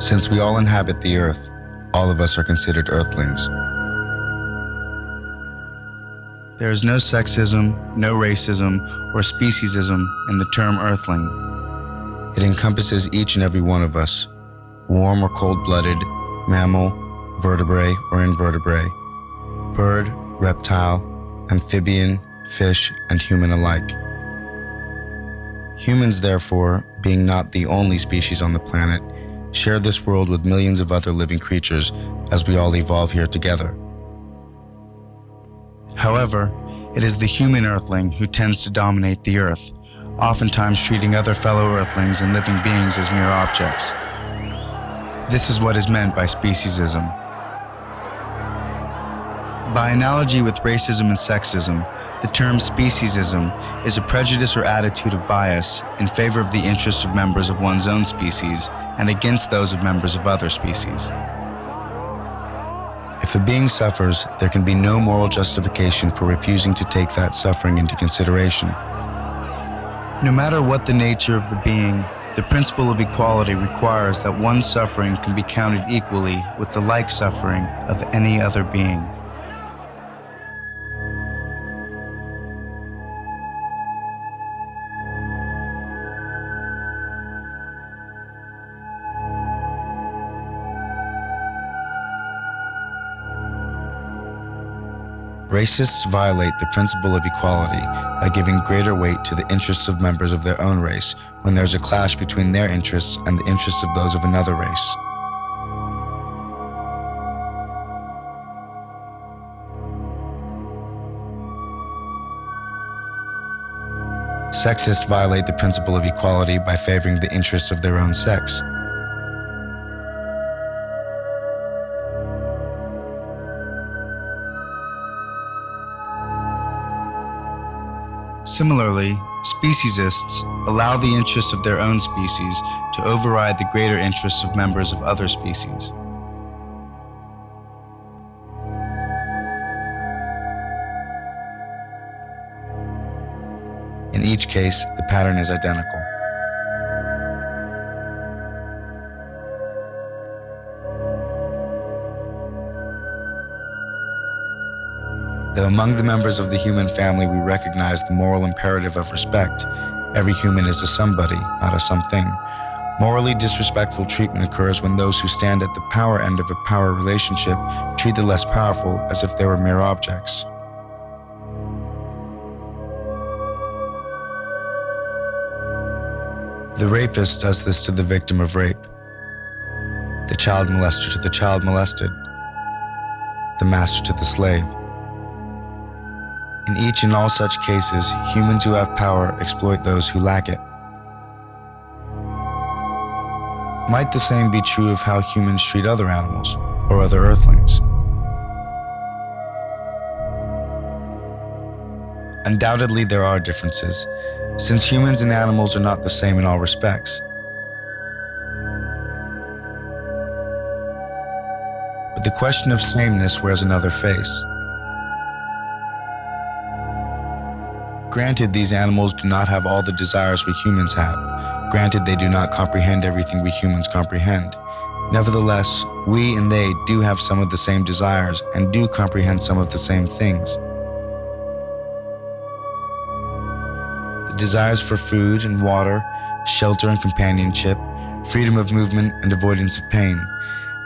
Since we all inhabit the earth, all of us are considered Earthlings. There is no sexism, no racism, or speciesism in the term Earthling. It encompasses each and every one of us, warm or cold-blooded, mammal, vertebrate or invertebrate, bird, reptile, amphibian, fish, and human alike. Humans, therefore, being not the only species on the planet, share this world with millions of other living creatures as we all evolve here together. However, it is the human Earthling who tends to dominate the Earth, oftentimes treating other fellow Earthlings and living beings as mere objects. This is what is meant by speciesism. By analogy with racism and sexism, the term speciesism is a prejudice or attitude of bias in favor of the interests of members of one's own species and against those of members of other species. If a being suffers, there can be no moral justification for refusing to take that suffering into consideration. No matter what the nature of the being, the principle of equality requires that one's suffering can be counted equally with the like suffering of any other being. Racists violate the principle of equality by giving greater weight to the interests of members of their own race when there's a clash between their interests and the interests of those of another race. Sexists violate the principle of equality by favoring the interests of their own sex. Similarly, speciesists allow the interests of their own species to override the greater interests of members of other species. In each case, the pattern is identical. Though among the members of the human family we recognize the moral imperative of respect, every human is a somebody, not a something. Morally disrespectful treatment occurs when those who stand at the power end of a power relationship treat the less powerful as if they were mere objects. The rapist does this to the victim of rape, the child molester to the child molested, the master to the slave. In each and all such cases, humans who have power exploit those who lack it. Might the same be true of how humans treat other animals or other Earthlings? Undoubtedly, there are differences, since humans and animals are not the same in all respects. But the question of sameness wears another face. Granted, these animals do not have all the desires we humans have. Granted, they do not comprehend everything we humans comprehend. Nevertheless, we and they do have some of the same desires and do comprehend some of the same things. The desires for food and water, shelter and companionship, freedom of movement and avoidance of pain.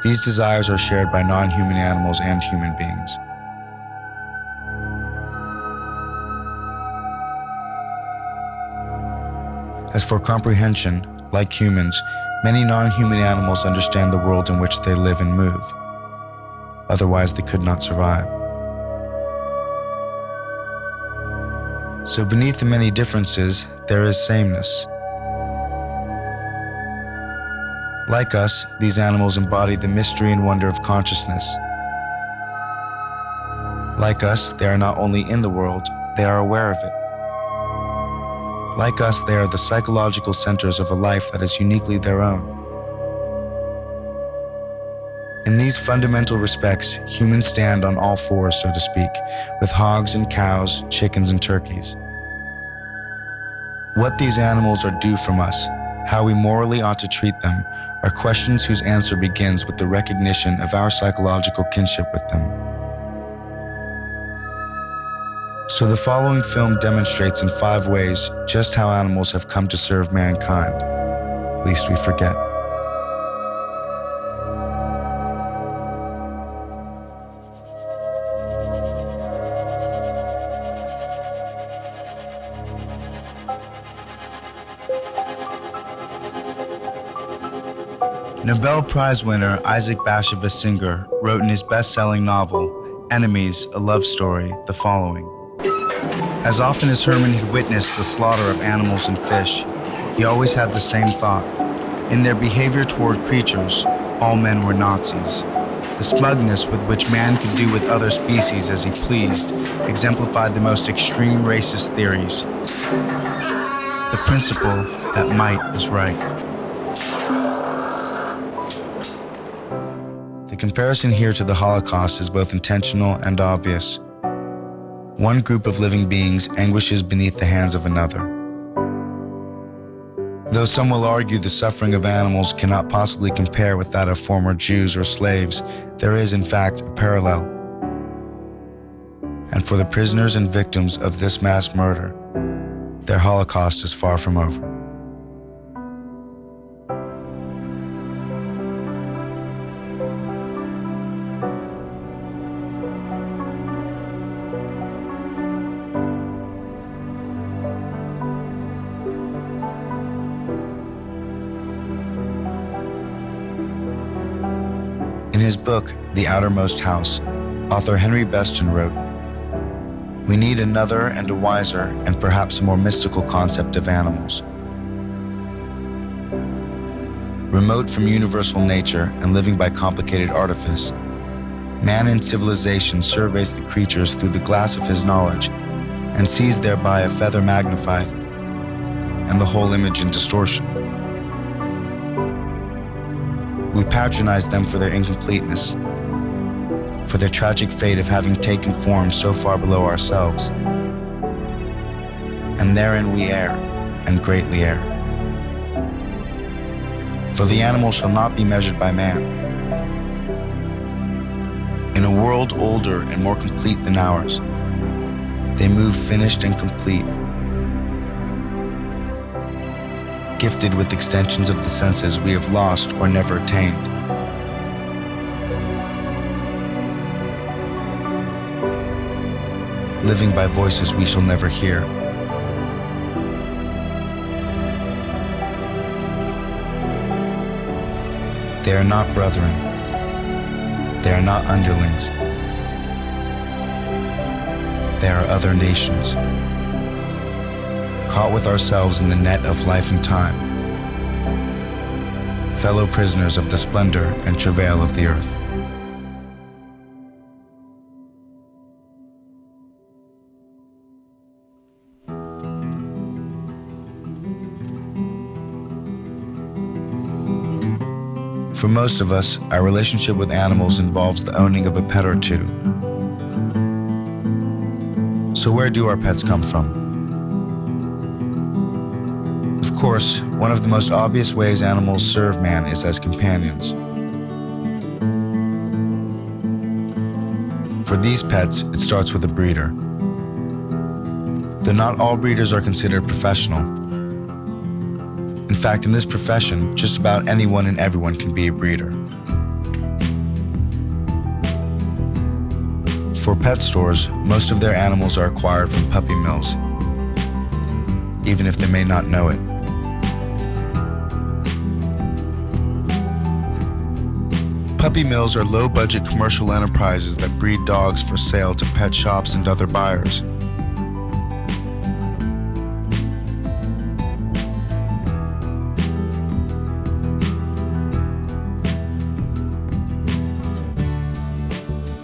These desires are shared by non-human animals and human beings. As for comprehension, like humans, many non-human animals understand the world in which they live and move. Otherwise, they could not survive. So beneath the many differences, there is sameness. Like us, these animals embody the mystery and wonder of consciousness. Like us, they are not only in the world, they are aware of it. Like us, they are the psychological centers of a life that is uniquely their own. In these fundamental respects, humans stand on all fours, so to speak, with hogs and cows, chickens and turkeys. What these animals are due from us, how we morally ought to treat them, are questions whose answer begins with the recognition of our psychological kinship with them. So the following film demonstrates in 5 ways just how animals have come to serve mankind, lest we forget. Nobel Prize winner Isaac Bashevis Singer wrote in his best-selling novel, Enemies, a Love Story, the following. As often as Herman had witnessed the slaughter of animals and fish, he always had the same thought. In their behavior toward creatures, all men were Nazis. The smugness with which man could do with other species as he pleased exemplified the most extreme racist theories. The principle that might is right. The comparison here to the Holocaust is both intentional and obvious. One group of living beings anguishes beneath the hands of another. Though some will argue the suffering of animals cannot possibly compare with that of former Jews or slaves, there is in fact a parallel. And for the prisoners and victims of this mass murder, their Holocaust is far from over. In his book, The Outermost House, author Henry Beston wrote, "We need another and a wiser and perhaps a more mystical concept of animals. Remote from universal nature and living by complicated artifice, man in civilization surveys the creatures through the glass of his knowledge and sees thereby a feather magnified and the whole image in distortion. We patronize them for their incompleteness, for their tragic fate of having taken form so far below ourselves. And therein we err, and greatly err. For the animal shall not be measured by man. In a world older and more complete than ours, they move finished and complete, gifted with extensions of the senses we have lost or never attained. Living by voices we shall never hear. They are not brethren. They are not underlings. They are other nations, caught with ourselves in the net of life and time, fellow prisoners of the splendor and travail of the earth." For most of us, our relationship with animals involves the owning of a pet or two. So where do our pets come from? Of course, one of the most obvious ways animals serve man is as companions. For these pets, it starts with a breeder. Though not all breeders are considered professional. In fact, in this profession, just about anyone and everyone can be a breeder. For pet stores, most of their animals are acquired from puppy mills, even if they may not know it. Puppy mills are low-budget commercial enterprises that breed dogs for sale to pet shops and other buyers.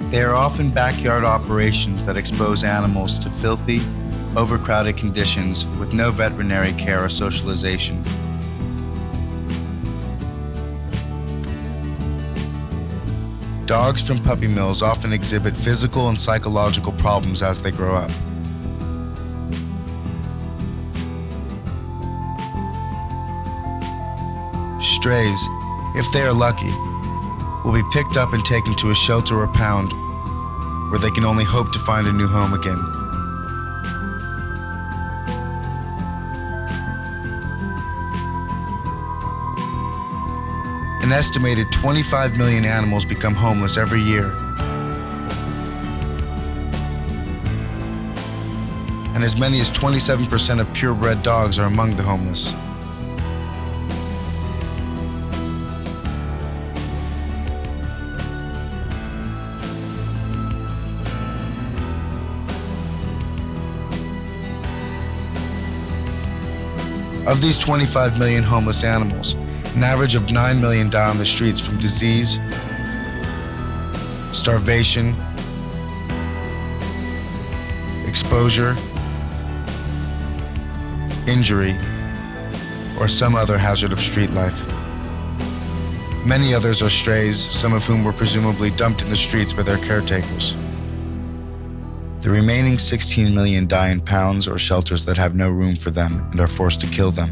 They are often backyard operations that expose animals to filthy, overcrowded conditions with no veterinary care or socialization. Dogs from puppy mills often exhibit physical and psychological problems as they grow up. Strays, if they are lucky, will be picked up and taken to a shelter or pound where they can only hope to find a new home again. An estimated 25 million animals become homeless every year. And as many as 27% of purebred dogs are among the homeless. Of these 25 million homeless animals, an average of 9 million die on the streets from disease, starvation, exposure, injury, or some other hazard of street life. Many others are strays, some of whom were presumably dumped in the streets by their caretakers. The remaining 16 million die in pounds or shelters that have no room for them and are forced to kill them.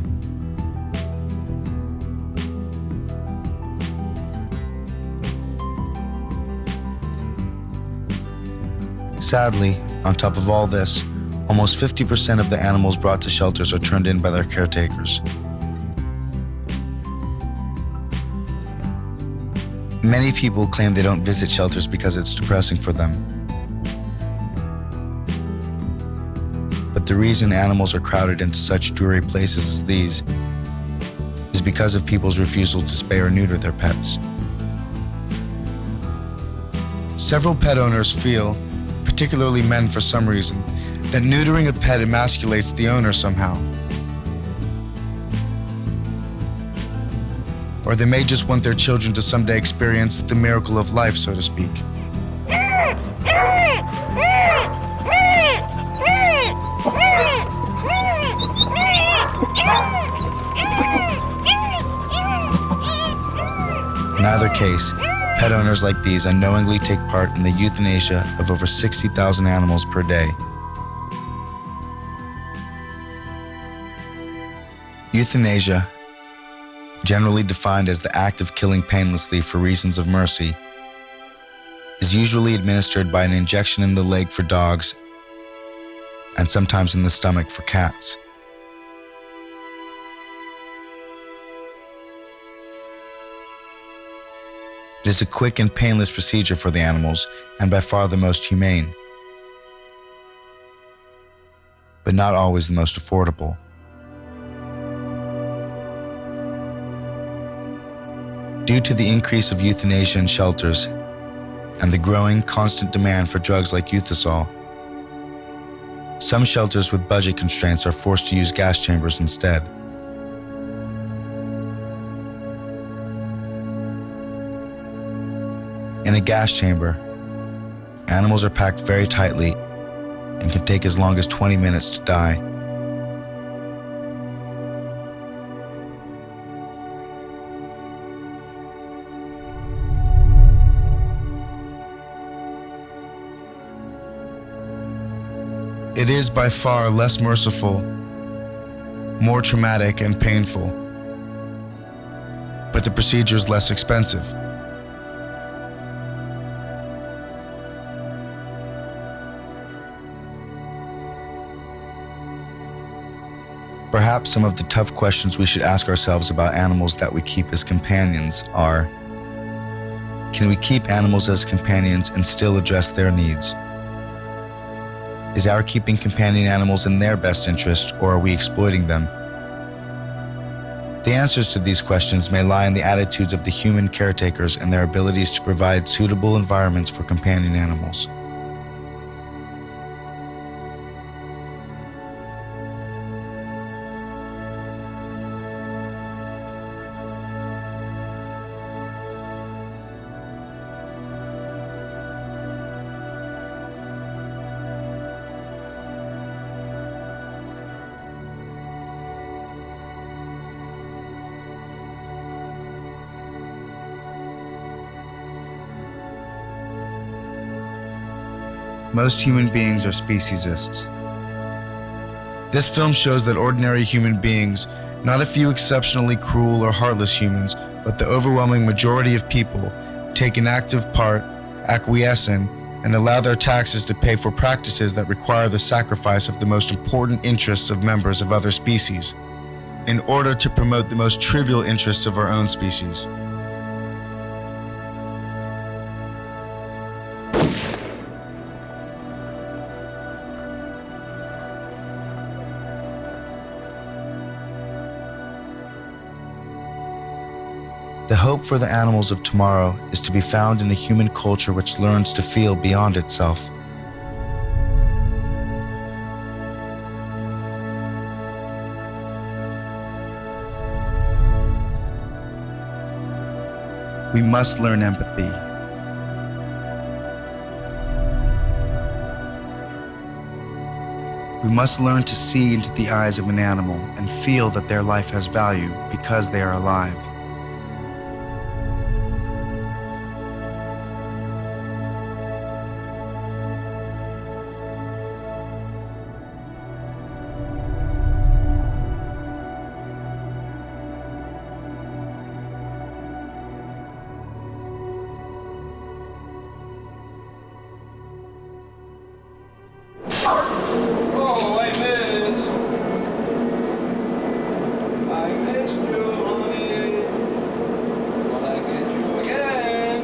Sadly, on top of all this, almost 50% of the animals brought to shelters are turned in by their caretakers. Many people claim they don't visit shelters because it's depressing for them. But the reason animals are crowded into such dreary places as these is because of people's refusal to spay or neuter their pets. Several pet owners feel, particularly men for some reason, that neutering a pet emasculates the owner somehow. Or they may just want their children to someday experience the miracle of life, so to speak. In either case, pet owners like these unknowingly take part in the euthanasia of over 60,000 animals per day. Euthanasia, generally defined as the act of killing painlessly for reasons of mercy, is usually administered by an injection in the leg for dogs and sometimes in the stomach for cats. It is a quick and painless procedure for the animals, and by far the most humane, but not always the most affordable. Due to the increase of euthanasia in shelters and the growing, constant demand for drugs like Euthasol, some shelters with budget constraints are forced to use gas chambers instead. In a gas chamber, animals are packed very tightly and can take as long as 20 minutes to die. It is by far less merciful, more traumatic and painful, but the procedure is less expensive. Perhaps some of the tough questions we should ask ourselves about animals that we keep as companions are: can we keep animals as companions and still address their needs? Is our keeping companion animals in their best interest, or are we exploiting them? The answers to these questions may lie in the attitudes of the human caretakers and their abilities to provide suitable environments for companion animals. Most human beings are speciesists. This film shows that ordinary human beings, not a few exceptionally cruel or heartless humans, but the overwhelming majority of people take an active part, acquiesce in, and allow their taxes to pay for practices that require the sacrifice of the most important interests of members of other species, in order to promote the most trivial interests of our own species. The hope for the animals of tomorrow is to be found in a human culture which learns to feel beyond itself. We must learn empathy. We must learn to see into the eyes of an animal and feel that their life has value because they are alive. Oh, I missed. I missed you, honey. Will I get you again?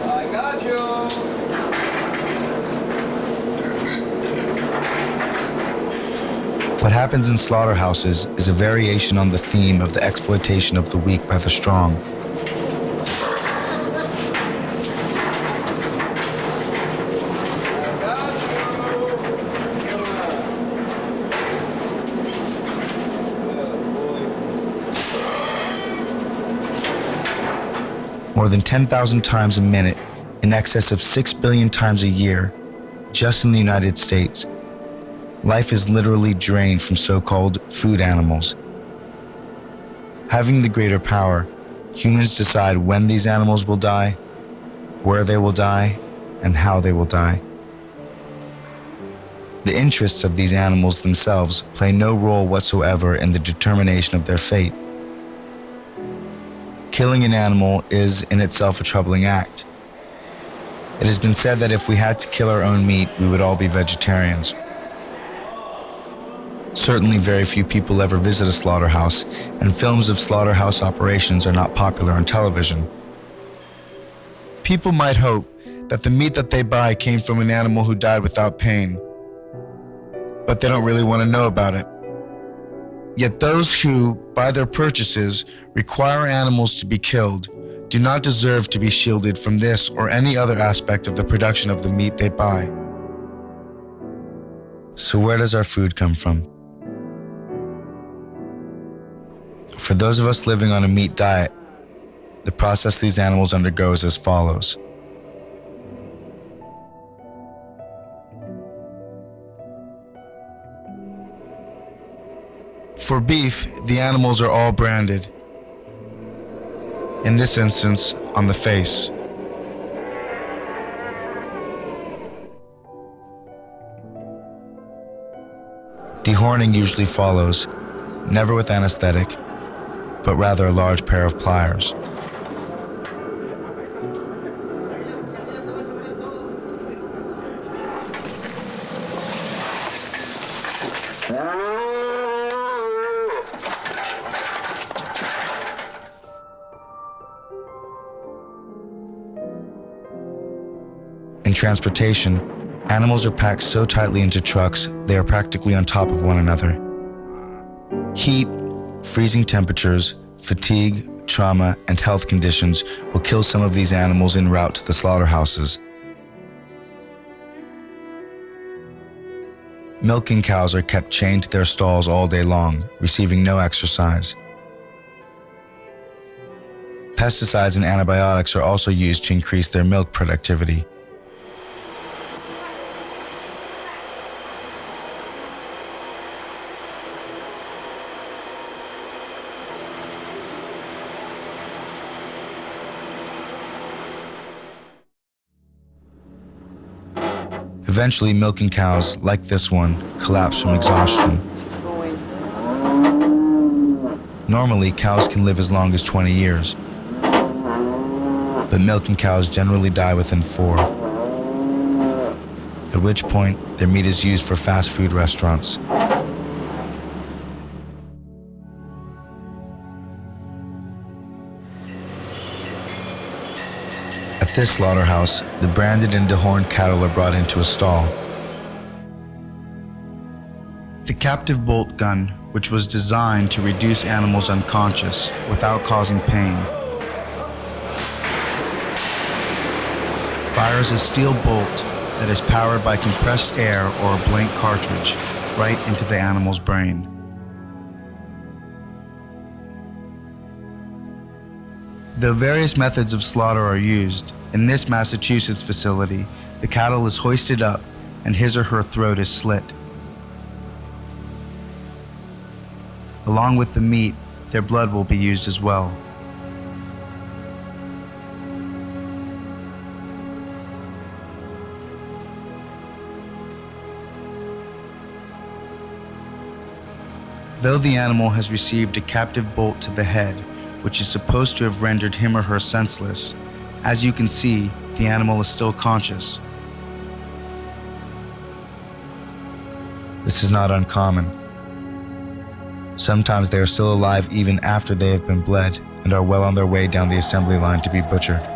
I got you. What happens in slaughterhouses is a variation on the theme of the exploitation of the weak by the strong. More than 10,000 times a minute, in excess of 6 billion times a year, just in the United States, life is literally drained from so-called food animals. Having the greater power, humans decide when these animals will die, where they will die, and how they will die. The interests of these animals themselves play no role whatsoever in the determination of their fate. Killing an animal is in itself a troubling act. It has been said that if we had to kill our own meat, we would all be vegetarians. Certainly very few people ever visit a slaughterhouse, and films of slaughterhouse operations are not popular on television. People might hope that the meat that they buy came from an animal who died without pain, but they don't really want to know about it. Yet those who, by their purchases, require animals to be killed do not deserve to be shielded from this or any other aspect of the production of the meat they buy. So where does our food come from? For those of us living on a meat diet, the process these animals undergo is as follows. For beef, the animals are all branded. In this instance, on the face. Dehorning usually follows, never with anesthetic, but rather a large pair of pliers. In transportation, animals are packed so tightly into trucks they are practically on top of one another. Heat, freezing temperatures, fatigue, trauma, and health conditions will kill some of these animals en route to the slaughterhouses. Milking cows are kept chained to their stalls all day long, receiving no exercise. Pesticides and antibiotics are also used to increase their milk productivity. Eventually, milking cows, like this one, collapse from exhaustion. Normally, cows can live as long as 20 years, but milking cows generally die within 4, at which point their meat is used for fast food restaurants. At this slaughterhouse, the branded and dehorned cattle are brought into a stall. The captive bolt gun, which was designed to reduce animals unconscious without causing pain, fires a steel bolt that is powered by compressed air or a blank cartridge right into the animal's brain. Though various methods of slaughter are used, in this Massachusetts facility, the cattle is hoisted up and his or her throat is slit. Along with the meat, their blood will be used as well. Though the animal has received a captive bolt to the head, which is supposed to have rendered him or her senseless, as you can see, the animal is still conscious. This is not uncommon. Sometimes they are still alive even after they have been bled and are well on their way down the assembly line to be butchered.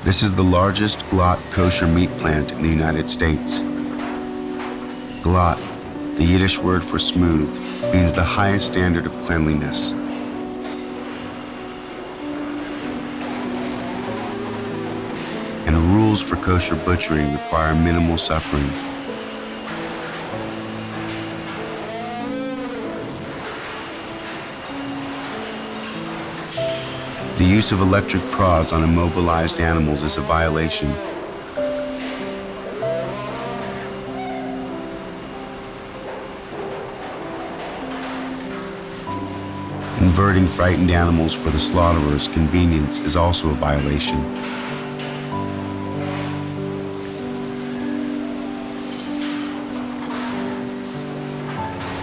This is the largest glatt kosher meat plant in the United States. Glatt, the Yiddish word for smooth, means the highest standard of cleanliness. And rules for kosher butchering require minimal suffering. The use of electric prods on immobilized animals is a violation. Inverting frightened animals for the slaughterer's convenience is also a violation.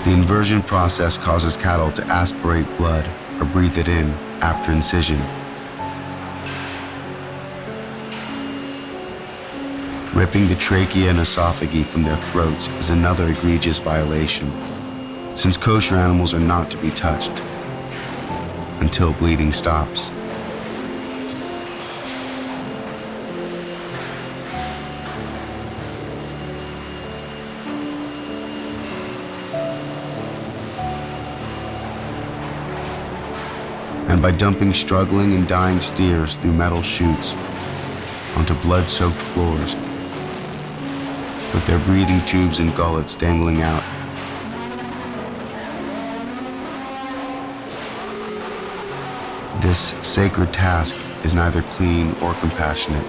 The inversion process causes cattle to aspirate blood or breathe it in after incision. Ripping the trachea and esophagus from their throats is another egregious violation, since kosher animals are not to be touched until bleeding stops. And by dumping struggling and dying steers through metal chutes onto blood-soaked floors, with their breathing tubes and gullets dangling out. This sacred task is neither clean or compassionate.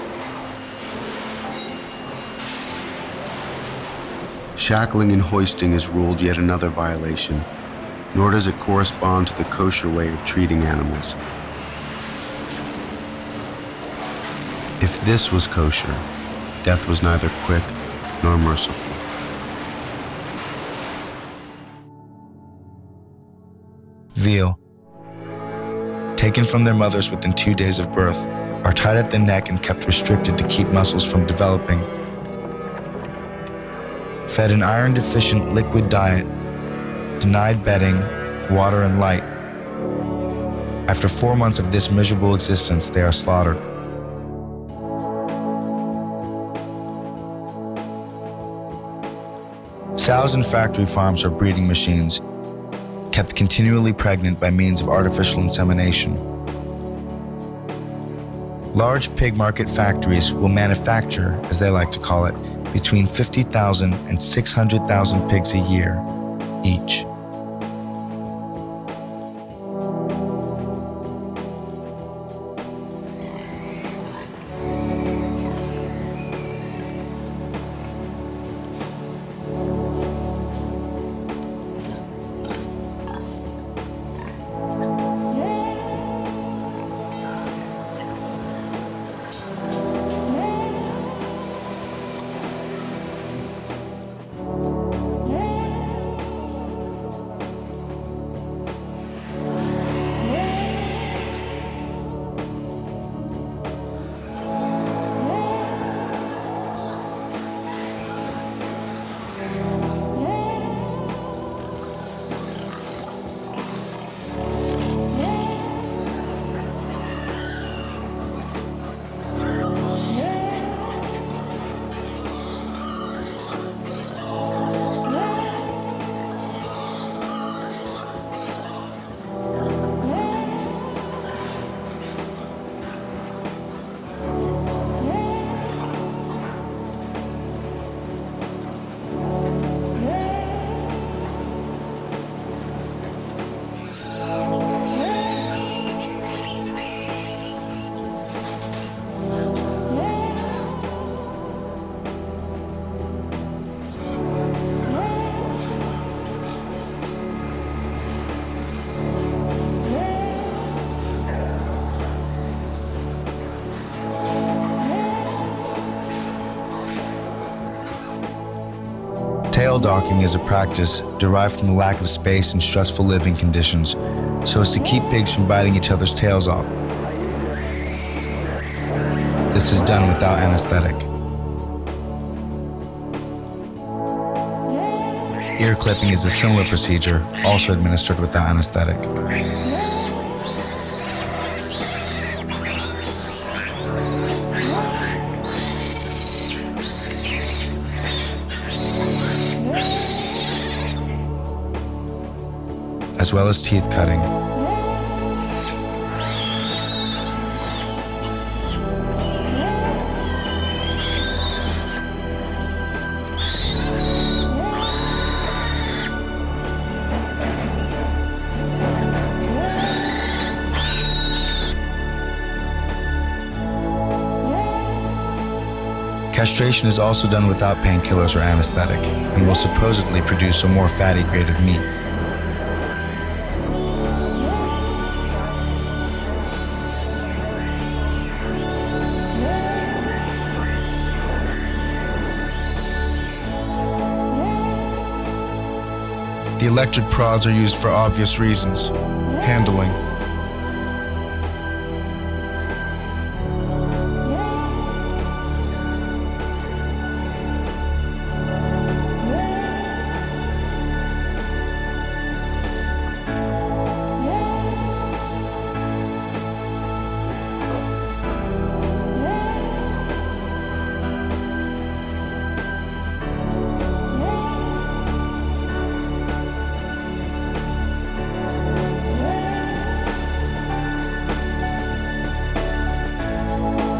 Shackling and hoisting is ruled yet another violation, nor does it correspond to the kosher way of treating animals. If this was kosher, death was neither quick nor merciful. Veal, taken from their mothers within 2 days of birth, are tied at the neck and kept restricted to keep muscles from developing. Fed an iron-deficient liquid diet, denied bedding, water, and light. After 4 months of this miserable existence, they are slaughtered. Sows in factory farms are breeding machines, kept continually pregnant by means of artificial insemination. Large pig market factories will manufacture, as they like to call it, between 50,000 and 600,000 pigs a year each. Tail docking is a practice derived from the lack of space and stressful living conditions, so as to keep pigs from biting each other's tails off. This is done without anesthetic. Ear clipping is a similar procedure, also administered without anesthetic. As well as teeth cutting. Castration is also done without painkillers or anesthetic, and will supposedly produce a more fatty grade of meat. The electric prods are used for obvious reasons: handling.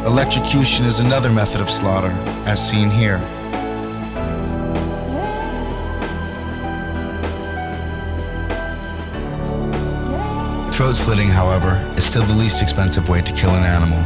Electrocution is another method of slaughter, as seen here. Throat slitting, however, is still the least expensive way to kill an animal.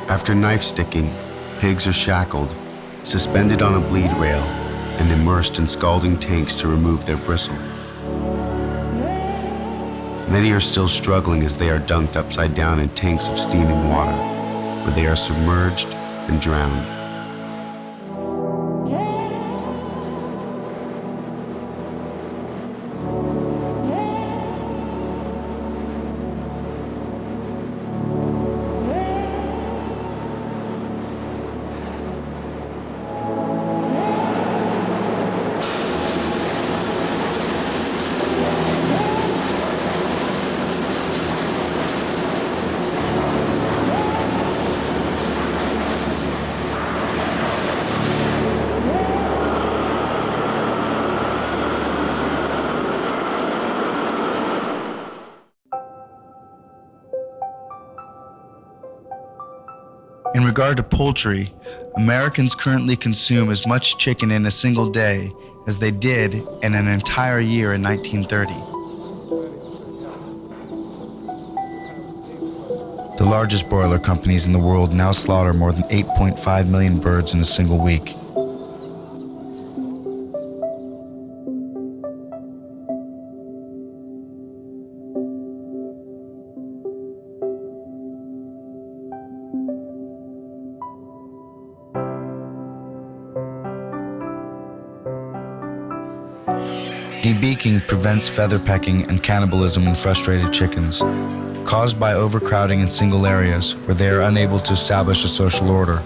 After knife sticking, pigs are shackled, suspended on a bleed rail, and immersed in scalding tanks to remove their bristle. Many are still struggling as they are dunked upside down in tanks of steaming water, where they are submerged and drowned. In regard to poultry, Americans currently consume as much chicken in a single day as they did in an entire year in 1930. The largest broiler companies in the world now slaughter more than 8.5 million birds in a single week. Debeaking prevents feather pecking and cannibalism in frustrated chickens, caused by overcrowding in single areas where they are unable to establish a social order.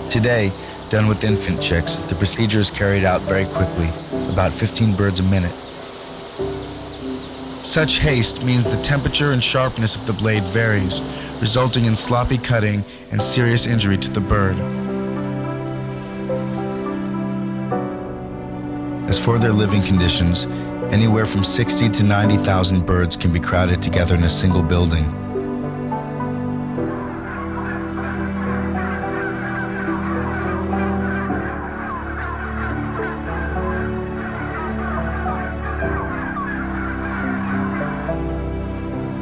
Today, done with infant chicks, the procedure is carried out very quickly, about 15 birds a minute. Such haste means the temperature and sharpness of the blade varies, resulting in sloppy cutting and serious injury to the bird. As for their living conditions, anywhere from 60 to 90,000 birds can be crowded together in a single building.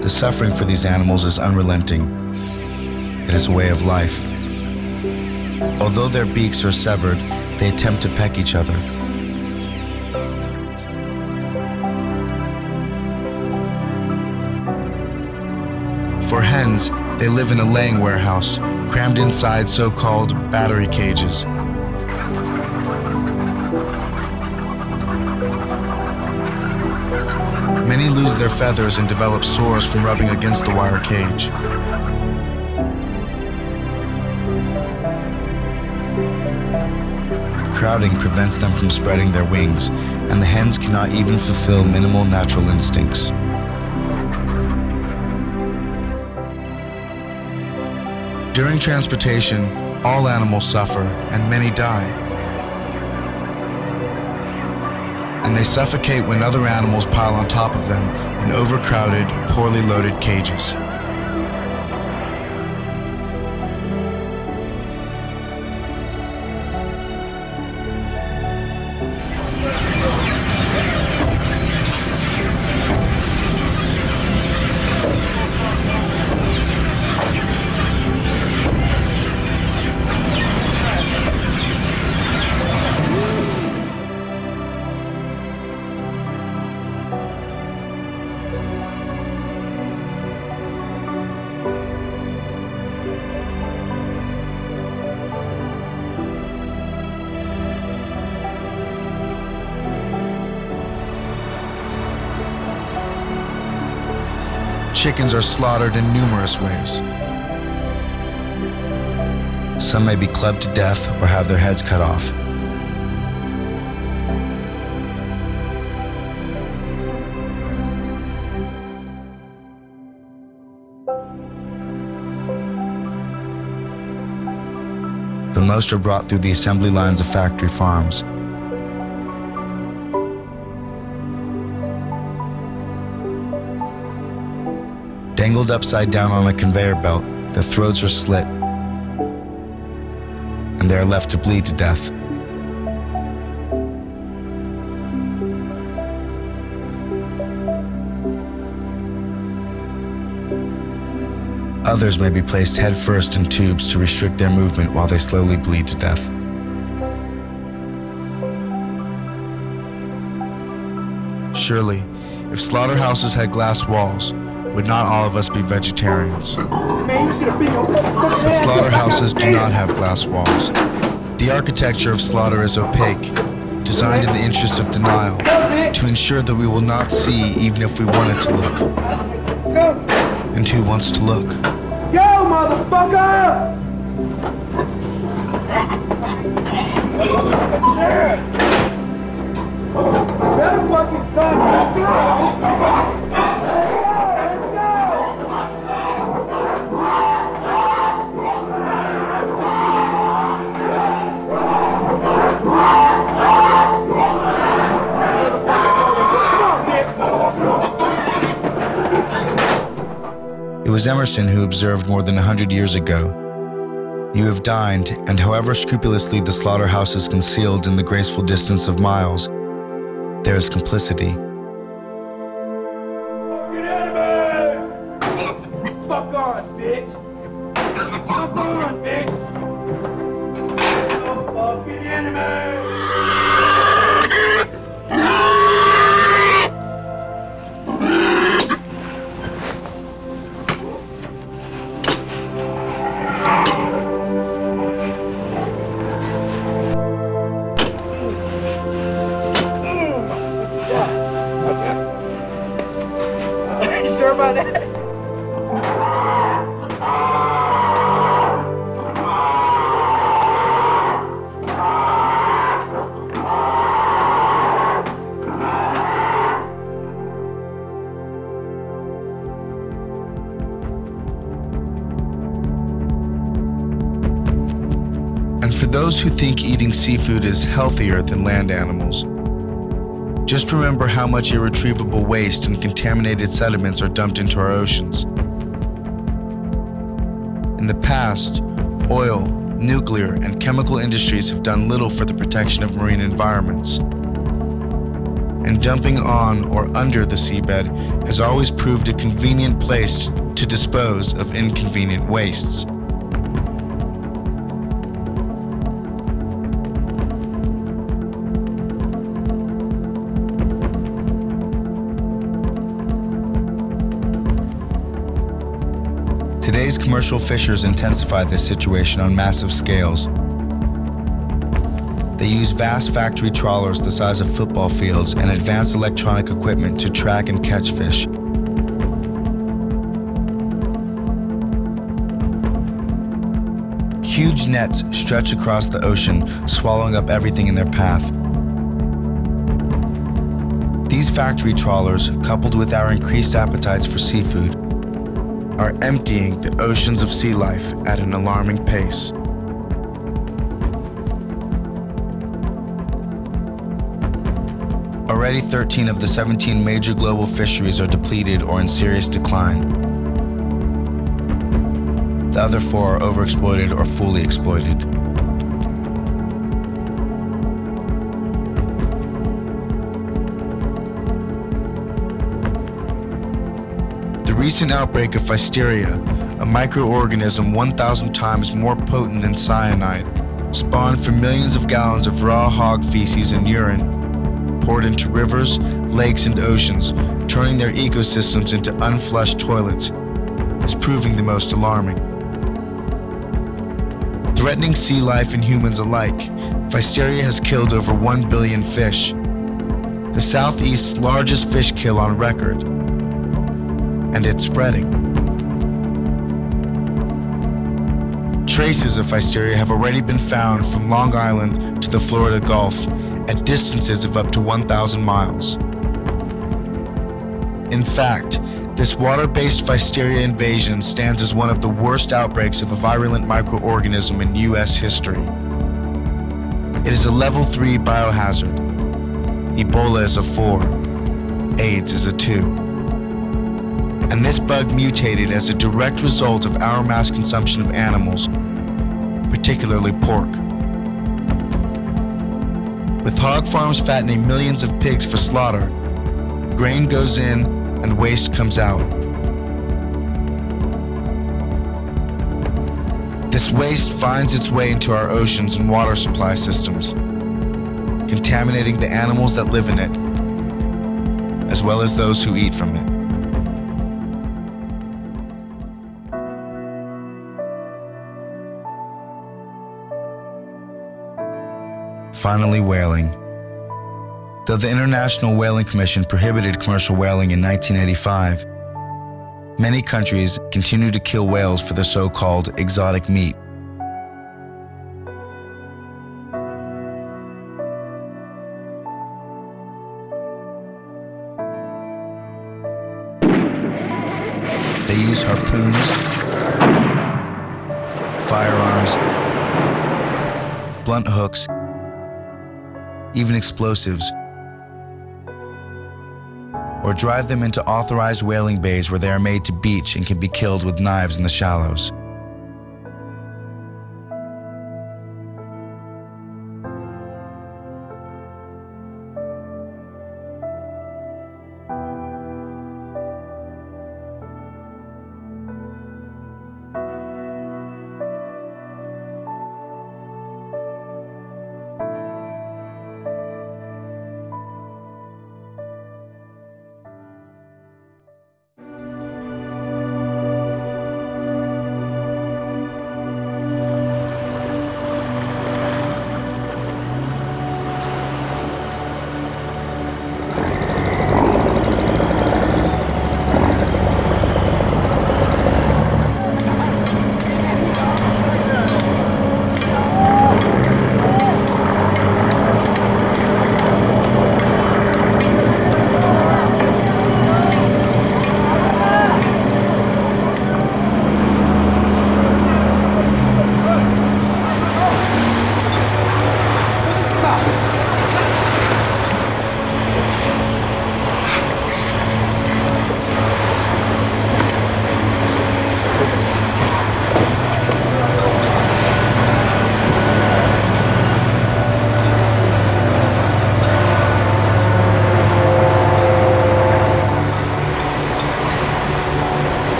The suffering for these animals is unrelenting. It is a way of life. Although their beaks are severed, they attempt to peck each other. For hens, they live in a laying warehouse, crammed inside so-called battery cages. Many lose their feathers and develop sores from rubbing against the wire cage. Crowding prevents them from spreading their wings, and the hens cannot even fulfill minimal natural instincts. During transportation, all animals suffer, and many die. And they suffocate when other animals pile on top of them in overcrowded, poorly loaded cages. Chickens are slaughtered in numerous ways. Some may be clubbed to death or have their heads cut off. But most are brought through the assembly lines of factory farms. Dangled upside down on a conveyor belt, their throats are slit, and they are left to bleed to death. Others may be placed headfirst in tubes to restrict their movement while they slowly bleed to death. Surely, if slaughterhouses had glass walls, would not all of us be vegetarians? But slaughterhouses do not have glass walls. The architecture of slaughter is opaque, designed in the interest of denial, to ensure that we will not see even if we wanted to look. And who wants to look? Let's go, motherfucker! Better fucking stop! Let's go! Let's go! It was Emerson who observed more than 100 years ago, "You have dined, and however scrupulously the slaughterhouse is concealed in the graceful distance of miles, there is complicity." Fucking enemy! Fuck on, bitch! Fuck on, bitch! Oh, fucking enemy! You sure about that? And for those who think eating seafood is healthier than land animals, just remember how much irretrievable waste and contaminated sediments are dumped into our oceans. In the past, oil, nuclear, and chemical industries have done little for the protection of marine environments. And dumping on or under the seabed has always proved a convenient place to dispose of inconvenient wastes. Today's commercial fishers intensify this situation on massive scales. They use vast factory trawlers the size of football fields and advanced electronic equipment to track and catch fish. Huge nets stretch across the ocean, swallowing up everything in their path. These factory trawlers, coupled with our increased appetites for seafood, are emptying the oceans of sea life at an alarming pace. Already 13 of the 17 major global fisheries are depleted or in serious decline. The other 4 are overexploited or fully exploited. The recent outbreak of Pfiesteria, a microorganism 1,000 times more potent than cyanide, spawned from millions of gallons of raw hog feces and urine, poured into rivers, lakes, and oceans, turning their ecosystems into unflushed toilets, is proving the most alarming. Threatening sea life and humans alike, Pfiesteria has killed over 1 billion fish, the Southeast's largest fish kill on record, and it's spreading. Traces of Pfiesteria have already been found from Long Island to the Florida Gulf at distances of up to 1,000 miles. In fact, this water-based Pfiesteria invasion stands as one of the worst outbreaks of a virulent microorganism in U.S. history. It is a level 3 biohazard. Ebola is a 4. AIDS is a 2. And this bug mutated as a direct result of our mass consumption of animals, particularly pork. With hog farms fattening millions of pigs for slaughter, grain goes in and waste comes out. This waste finds its way into our oceans and water supply systems, contaminating the animals that live in it, as well as those who eat from it. Finally, whaling. Though the International Whaling Commission prohibited commercial whaling in 1985, many countries continue to kill whales for their so-called exotic meat. They use harpoons, firearms, blunt hooks, even explosives, or drive them into authorized whaling bays where they are made to beach and can be killed with knives in the shallows.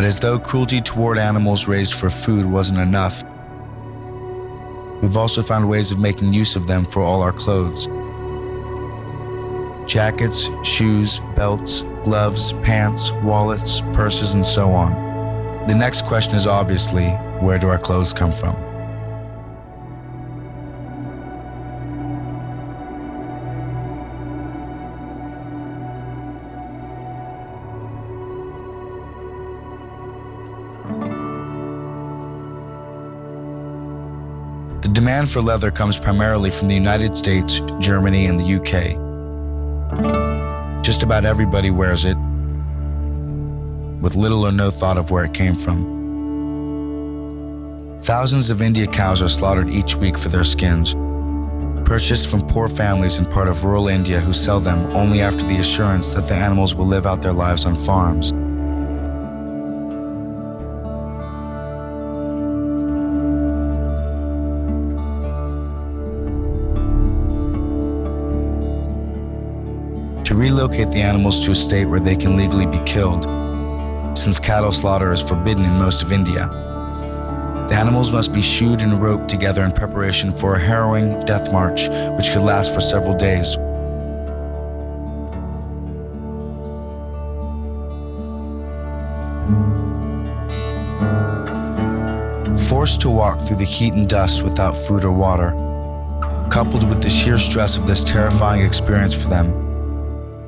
But as though cruelty toward animals raised for food wasn't enough, we've also found ways of making use of them for all our clothes. Jackets, shoes, belts, gloves, pants, wallets, purses, and so on. The next question is obviously, where do our clothes come from? The demand for leather comes primarily from the United States, Germany, and the UK. Just about everybody wears it, with little or no thought of where it came from. Thousands of India cows are slaughtered each week for their skins, purchased from poor families in part of rural India who sell them only after the assurance that the animals will live out their lives on farms. to relocate the animals to a state where they can legally be killed, since cattle slaughter is forbidden in most of India. The animals must be shoed and roped together in preparation for a harrowing death march, which could last for several days. Forced to walk through the heat and dust without food or water, coupled with the sheer stress of this terrifying experience for them,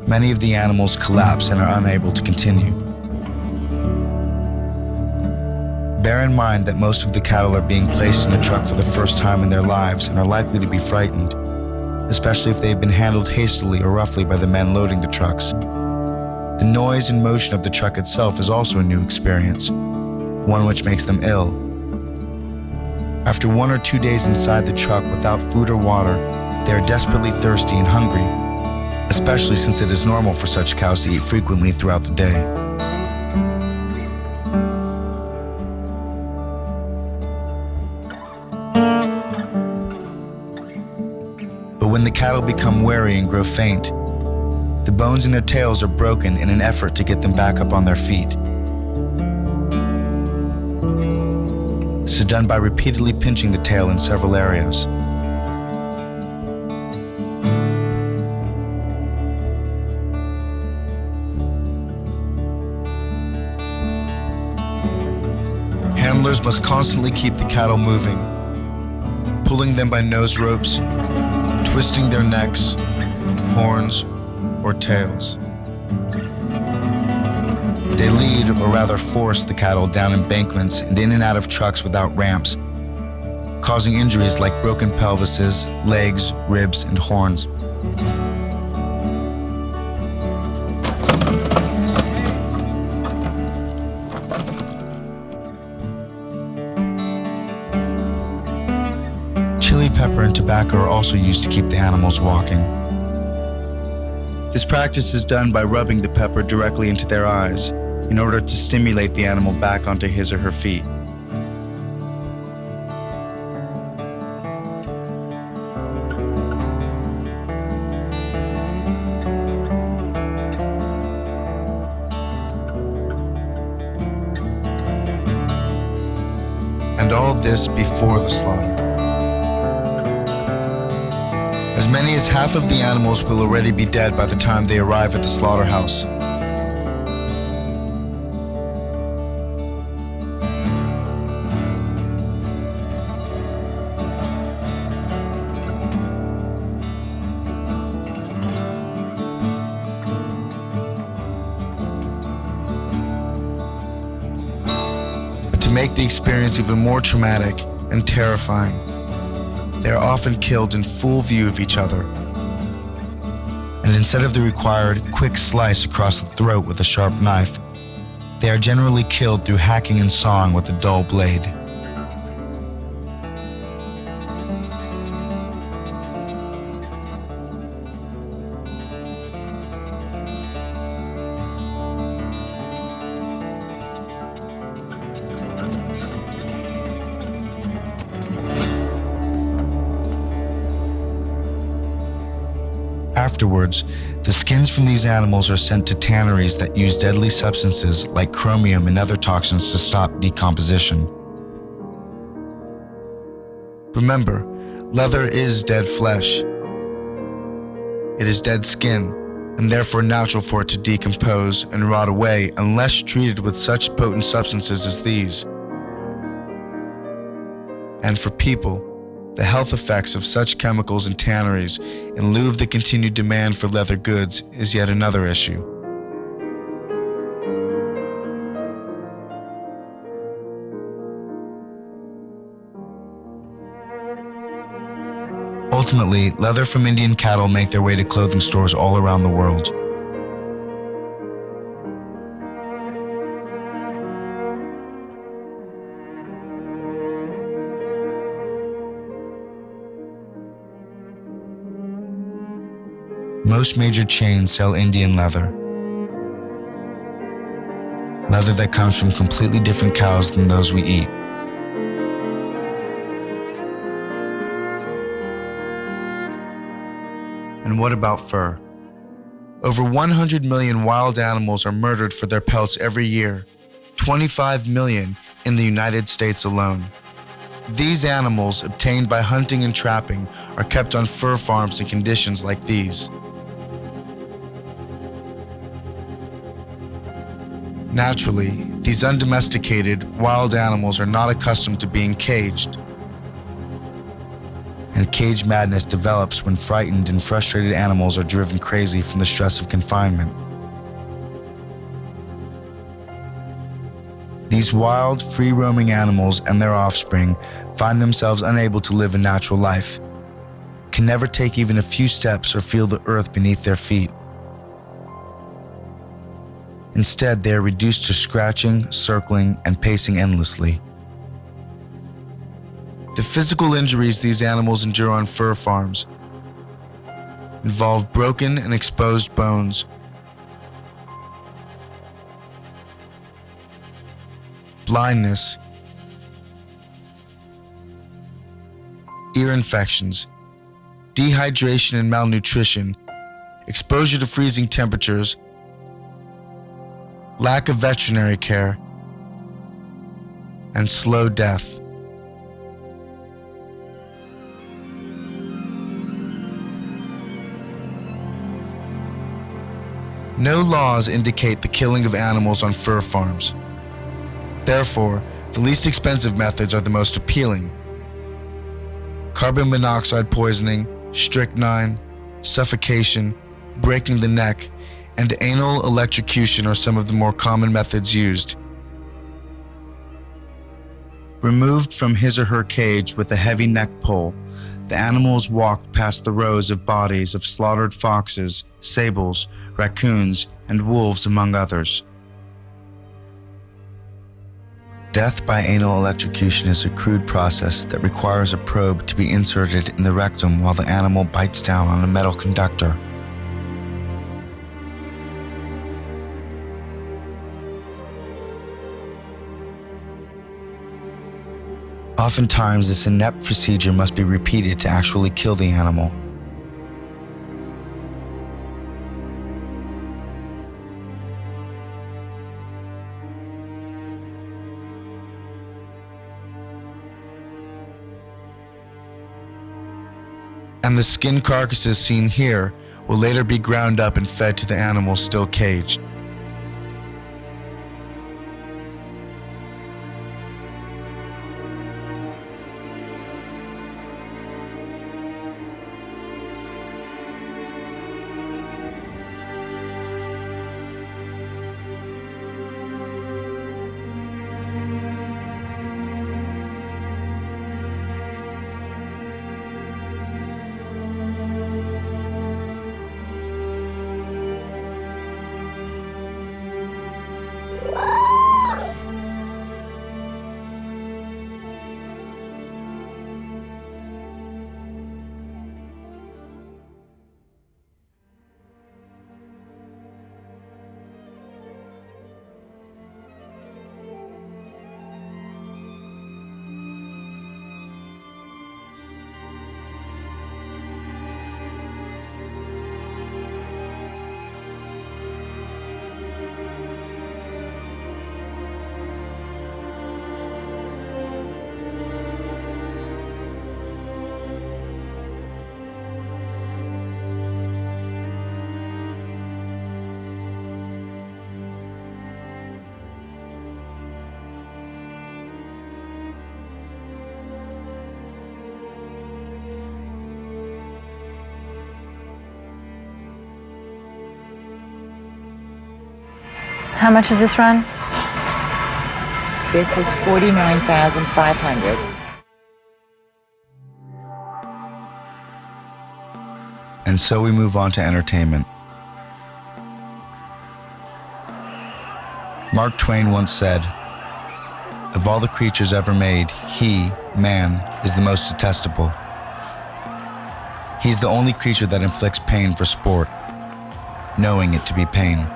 many of the animals collapse and are unable to continue. Bear in mind that most of the cattle are being placed in a truck for the first time in their lives and are likely to be frightened, especially if they have been handled hastily or roughly by the men loading the trucks. The noise and motion of the truck itself is also a new experience, one which makes them ill. After 1 or 2 days inside the truck without food or water, they are desperately thirsty and hungry, especially since it is normal for such cows to eat frequently throughout the day. But when the cattle become weary and grow faint, the bones in their tails are broken in an effort to get them back up on their feet. This is done by repeatedly pinching the tail in several areas. Handlers must constantly keep the cattle moving, pulling them by nose ropes, twisting their necks, horns, or tails. They lead, or rather force, the cattle down embankments and in and out of trucks without ramps, causing injuries like broken pelvises, legs, ribs, and horns. Chili pepper and tobacco are also used to keep the animals walking. This practice is done by rubbing the pepper directly into their eyes in order to stimulate the animal back onto his or her feet. And all this before the slaughter. As many as half of the animals will already be dead by the time they arrive at the slaughterhouse. But to make the experience even more traumatic and terrifying, they are often killed in full view of each other. And instead of the required quick slice across the throat with a sharp knife, they are generally killed through hacking and sawing with a dull blade. Afterwards, the skins from these animals are sent to tanneries that use deadly substances like chromium and other toxins to stop decomposition. Remember, leather is dead flesh. It is dead skin, and therefore natural for it to decompose and rot away unless treated with such potent substances as these. And for people, the health effects of such chemicals and tanneries, in lieu of the continued demand for leather goods, is yet another issue. Ultimately, leather from Indian cattle make their way to clothing stores all around the world. Most major chains sell Indian leather. Leather that comes from completely different cows than those we eat. And what about fur? Over 100 million wild animals are murdered for their pelts every year, 25 million in the United States alone. These animals, obtained by hunting and trapping, are kept on fur farms in conditions like these. Naturally, these undomesticated, wild animals are not accustomed to being caged. And cage madness develops when frightened and frustrated animals are driven crazy from the stress of confinement. These wild, free-roaming animals and their offspring find themselves unable to live a natural life, can never take even a few steps or feel the earth beneath their feet. Instead, they are reduced to scratching, circling, and pacing endlessly. The physical injuries these animals endure on fur farms involve broken and exposed bones, blindness, ear infections, dehydration and malnutrition, exposure to freezing temperatures, lack of veterinary care, and slow death. No laws indicate the killing of animals on fur farms. Therefore, the least expensive methods are the most appealing. Carbon monoxide poisoning, strychnine, suffocation, breaking the neck, and anal electrocution are some of the more common methods used. Removed from his or her cage with a heavy neck pole, the animal is walked past the rows of bodies of slaughtered foxes, sables, raccoons, and wolves, among others. Death by anal electrocution is a crude process that requires a probe to be inserted in the rectum while the animal bites down on a metal conductor. Oftentimes, this inept procedure must be repeated to actually kill the animal. And the skin carcasses seen here will later be ground up and fed to the animals still caged. How much is this run? This is $49,500. And so we move on to entertainment. Mark Twain once said, "Of all the creatures ever made, he, man, is the most detestable. He's the only creature that inflicts pain for sport, knowing it to be pain."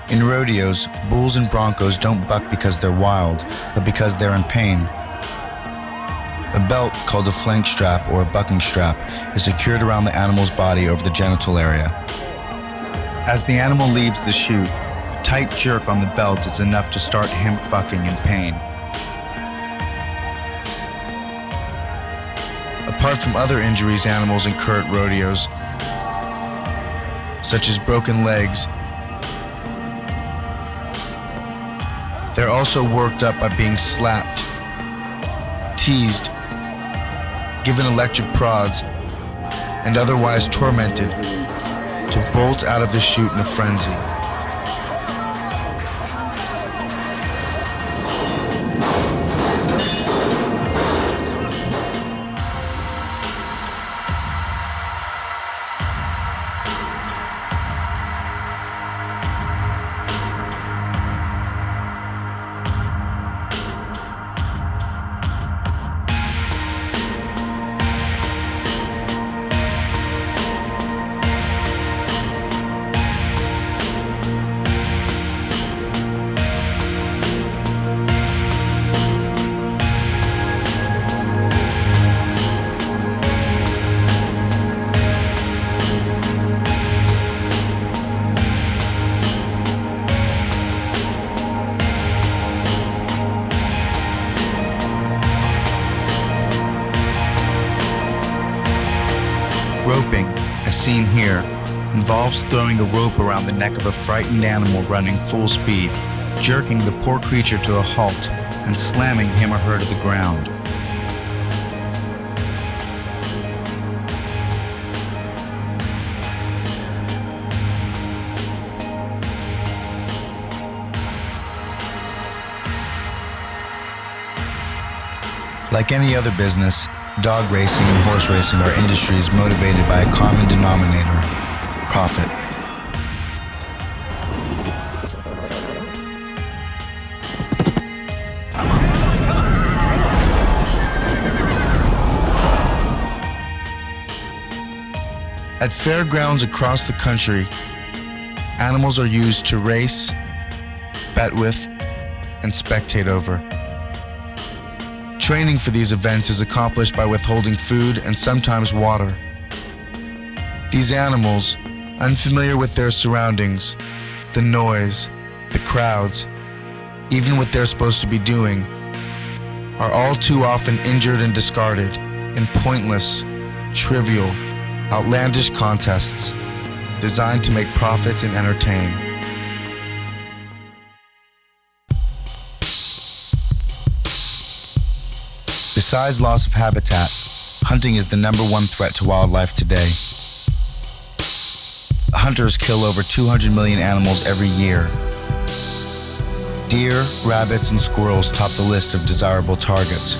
In rodeos, bulls and broncos don't buck because they're wild, but because they're in pain. A belt called a flank strap or a bucking strap is secured around the animal's body over the genital area. As the animal leaves the chute, a tight jerk on the belt is enough to start him bucking in pain. Apart from other injuries animals incur at rodeos, such as broken legs, they're also worked up by being slapped, teased, given electric prods, and otherwise tormented to bolt out of the chute in a frenzy. Roping, as seen here, involves throwing a rope around the neck of a frightened animal running full speed, jerking the poor creature to a halt, and slamming him or her to the ground. Like any other business, dog racing and horse racing are industries motivated by a common denominator: profit. At fairgrounds across the country, animals are used to race, bet with, and spectate over. Training for these events is accomplished by withholding food and sometimes water. These animals, unfamiliar with their surroundings, the noise, the crowds, even what they're supposed to be doing, are all too often injured and discarded in pointless, trivial, outlandish contests designed to make profits and entertain. Besides loss of habitat, hunting is the #1 threat to wildlife today. Hunters kill over 200 million animals every year. Deer, rabbits, and squirrels top the list of desirable targets.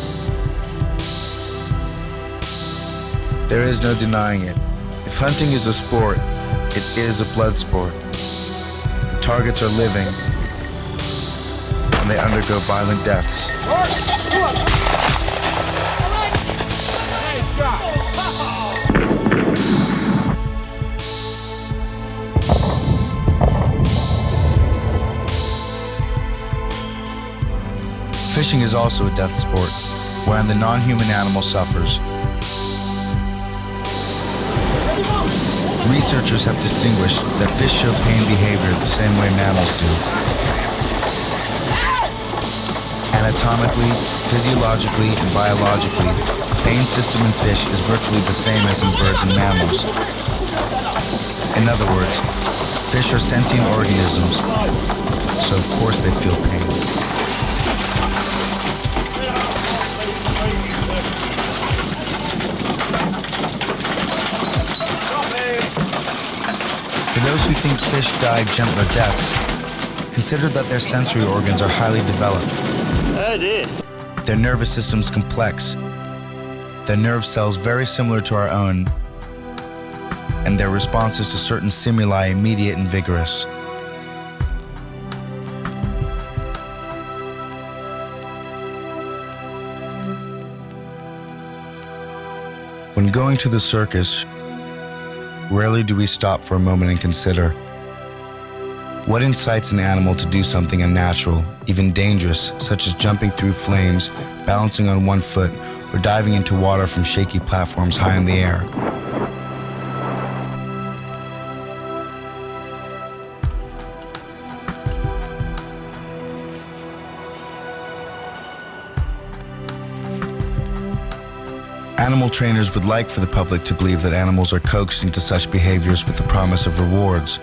There is no denying it. If hunting is a sport, it is a blood sport. The targets are living, and they undergo violent deaths. Fishing is also a death sport, wherein the non-human animal suffers. Researchers have distinguished that fish show pain behavior the same way mammals do. Anatomically, physiologically, and biologically, the pain system in fish is virtually the same as in birds and mammals. In other words, fish are sentient organisms, so of course they feel pain. For those who think fish die gentler deaths, consider that their sensory organs are highly developed. Their nervous system's complex. Their nerve cells very similar to our own, and their responses to certain stimuli immediate and vigorous. When going to the circus, rarely do we stop for a moment and consider what incites an animal to do something unnatural, even dangerous, such as jumping through flames, balancing on one foot, or or diving into water from shaky platforms high in the air. Animal trainers would like for the public to believe that animals are coaxed into such behaviors with the promise of rewards.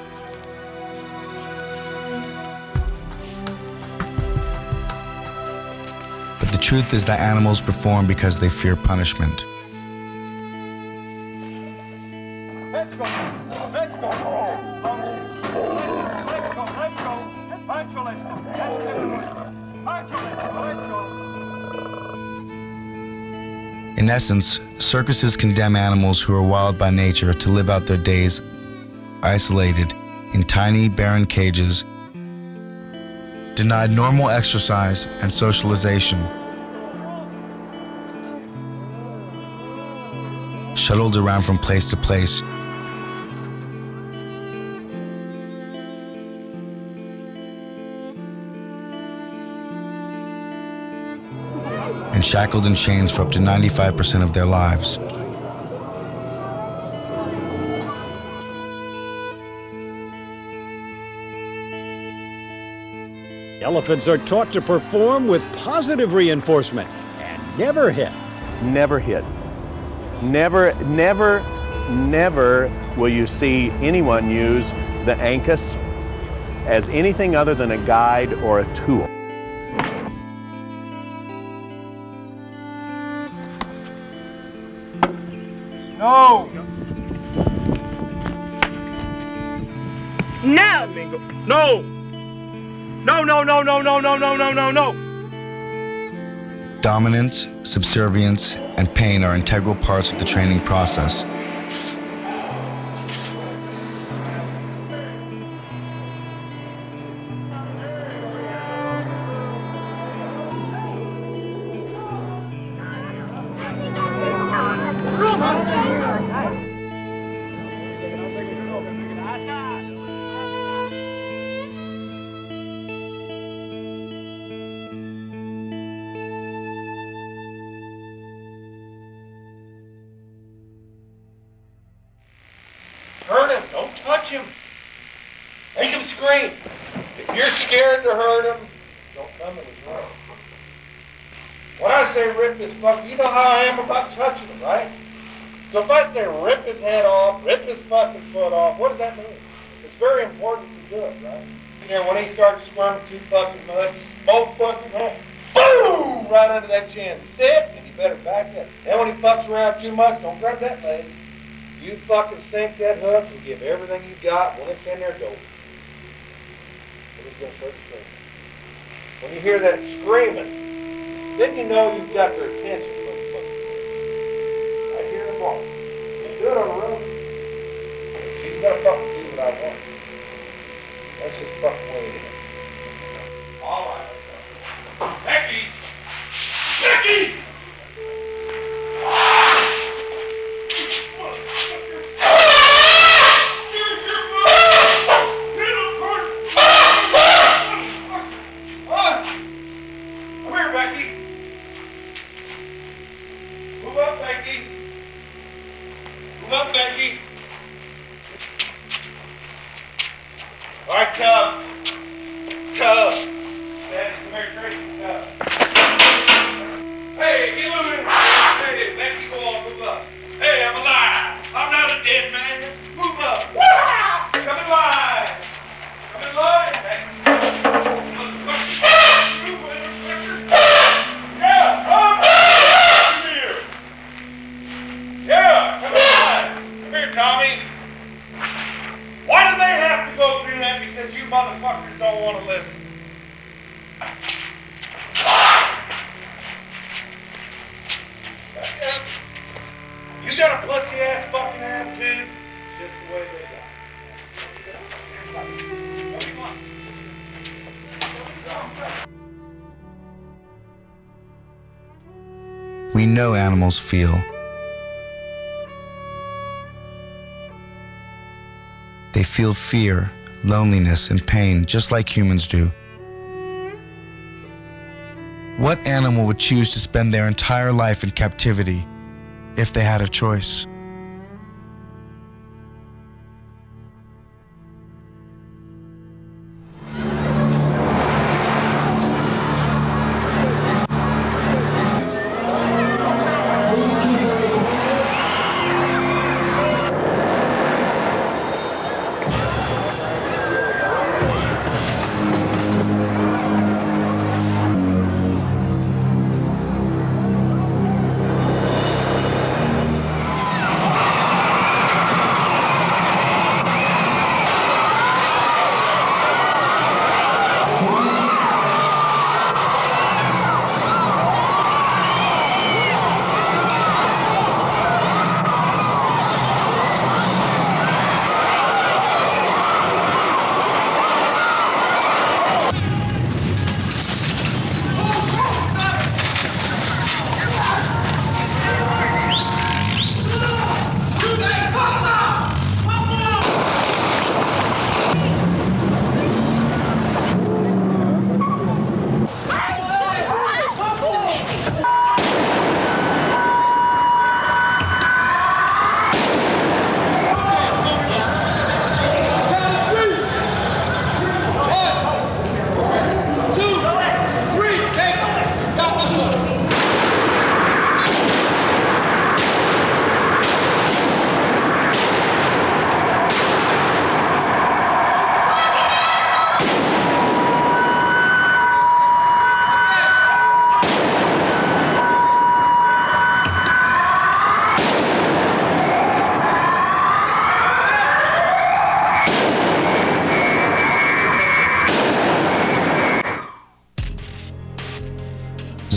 But the truth is that animals perform because they fear punishment. Let's go. Let's go. Let's go. Pancho, let's go. Pancho, let's go. In essence, circuses condemn animals who are wild by nature to live out their days isolated in tiny, barren cages, denied normal exercise and socialization, shuttled around from place to place, and shackled in chains for up to 95% of their lives. Elephants are taught to perform with positive reinforcement and never hit. Never hit. Never, never, never will you see anyone use the ankus as anything other than a guide or a tool. No. No! No. No, no, no, no, no, no, no, no, no, no. Dominance, subservience, and pain are integral parts of the training process. Hurt him. Don't touch him. Make him scream. If you're scared to hurt him, don't come in his room. When I say rip his fuck, you know how I am about touching him, right? So if I say rip his head off, rip his fucking foot off, what does that mean? It's very important to do it, right? And then when he starts squirming too fucking much, both fucking hands, boom, right under that chin. Sit, and you better back up. Then when he fucks around too much, don't grab that leg. You fucking sink that hook and give everything you got. When it's in there, go. And he's gonna start screaming. When you hear that screaming, then you know you've got their attention. I hear them all. You do it on the road. She's gonna fucking do what I want. That's just fucking way it is. All right. Becky! Becky! All right, Tub. Daddy, come here, Tracy, Tub. Hey, get moving. Hey, Becky, go on, move up. Hey, I'm alive. I'm not a dead man. Move up. Come in line. Come in line, Becky. Yeah, come here. Yeah, come in line. Come here, Tommy. Why do they have to go through that? Because you motherfuckers don't want to listen. You got a pussy ass fucking attitude. It's just the way they got. We know animals feel. They feel fear, loneliness, and pain just like humans do. What animal would choose to spend their entire life in captivity if they had a choice?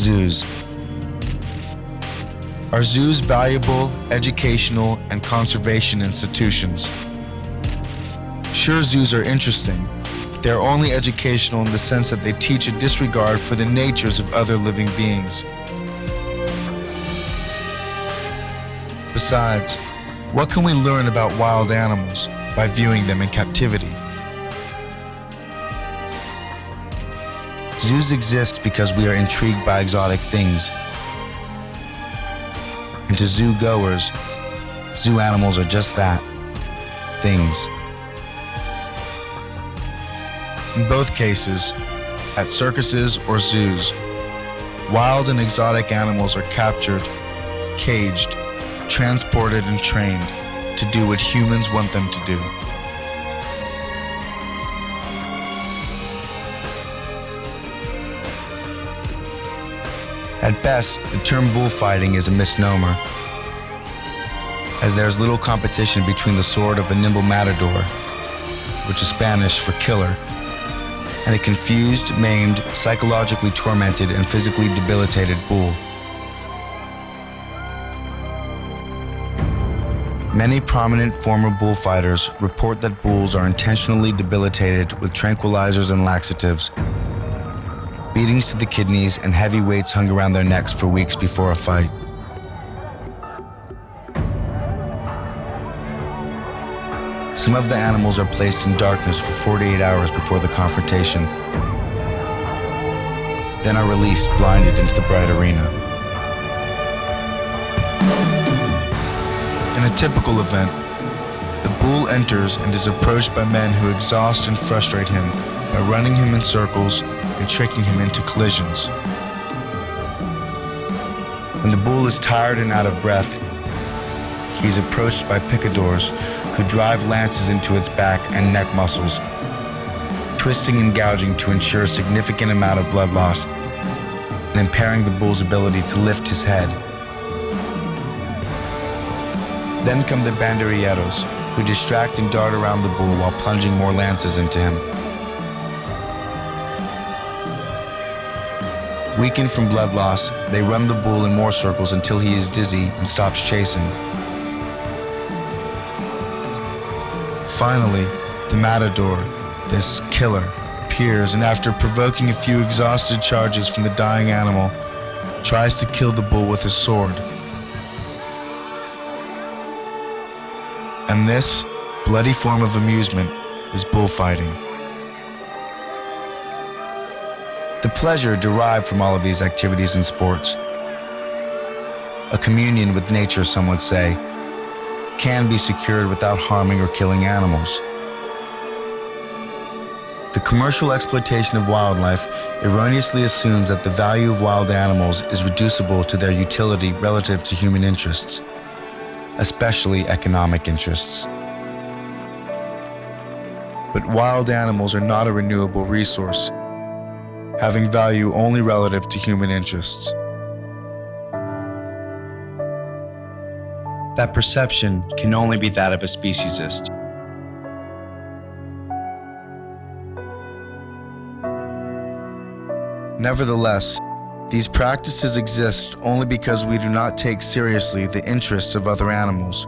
Zoos. Are zoos valuable educational and conservation institutions? Sure, zoos are interesting, but they're only educational in the sense that they teach a disregard for the natures of other living beings. Besides, what can we learn about wild animals by viewing them in captivity? Zoos exist because we are intrigued by exotic things. And to zoo goers, zoo animals are just that, things. In both cases, at circuses or zoos, wild and exotic animals are captured, caged, transported, and trained to do what humans want them to do. At best, the term bullfighting is a misnomer, as there is little competition between the sword of a nimble matador, which is Spanish for killer, and a confused, maimed, psychologically tormented, and physically debilitated bull. Many prominent former bullfighters report that bulls are intentionally debilitated with tranquilizers and laxatives, beatings to the kidneys, and heavy weights hung around their necks for weeks before a fight. Some of the animals are placed in darkness for 48 hours before the confrontation, then are released blinded into the bright arena. In a typical event, the bull enters and is approached by men who exhaust and frustrate him by running him in circles and tricking him into collisions. When the bull is tired and out of breath, he is approached by picadors who drive lances into its back and neck muscles, twisting and gouging to ensure a significant amount of blood loss and impairing the bull's ability to lift his head. Then come the banderilleros, who distract and dart around the bull while plunging more lances into him. Weakened from blood loss, they run the bull in more circles until he is dizzy and stops chasing. Finally, the matador, this killer, appears and after provoking a few exhausted charges from the dying animal, tries to kill the bull with his sword. And this bloody form of amusement is bullfighting. The pleasure derived from all of these activities and sports, a communion with nature, some would say, can be secured without harming or killing animals. The commercial exploitation of wildlife erroneously assumes that the value of wild animals is reducible to their utility relative to human interests, especially economic interests. But wild animals are not a renewable resource, having value only relative to human interests. That perception can only be that of a speciesist. Nevertheless, these practices exist only because we do not take seriously the interests of other animals.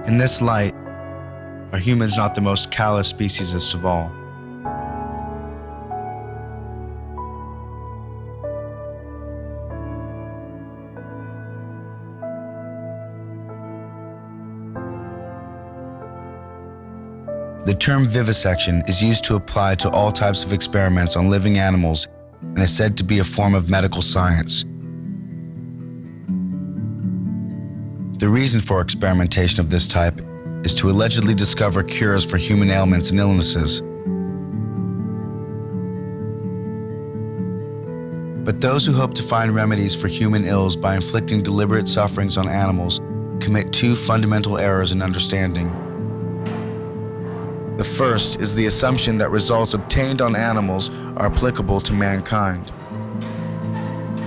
In this light, are humans not the most callous speciesist of all? The term vivisection is used to apply to all types of experiments on living animals and is said to be a form of medical science. The reason for experimentation of this type is to allegedly discover cures for human ailments and illnesses. But those who hope to find remedies for human ills by inflicting deliberate sufferings on animals commit two fundamental errors in understanding. The first is the assumption that results obtained on animals are applicable to mankind.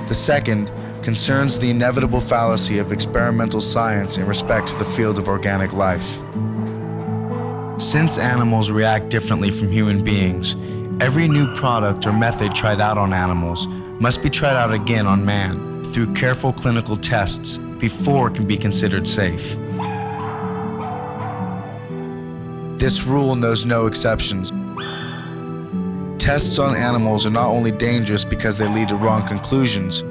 The second concerns the inevitable fallacy of experimental science in respect to the field of organic life. Since animals react differently from human beings, every new product or method tried out on animals must be tried out again on man through careful clinical tests before it can be considered safe. This rule knows no exceptions. Tests on animals are not only dangerous because they lead to wrong conclusions,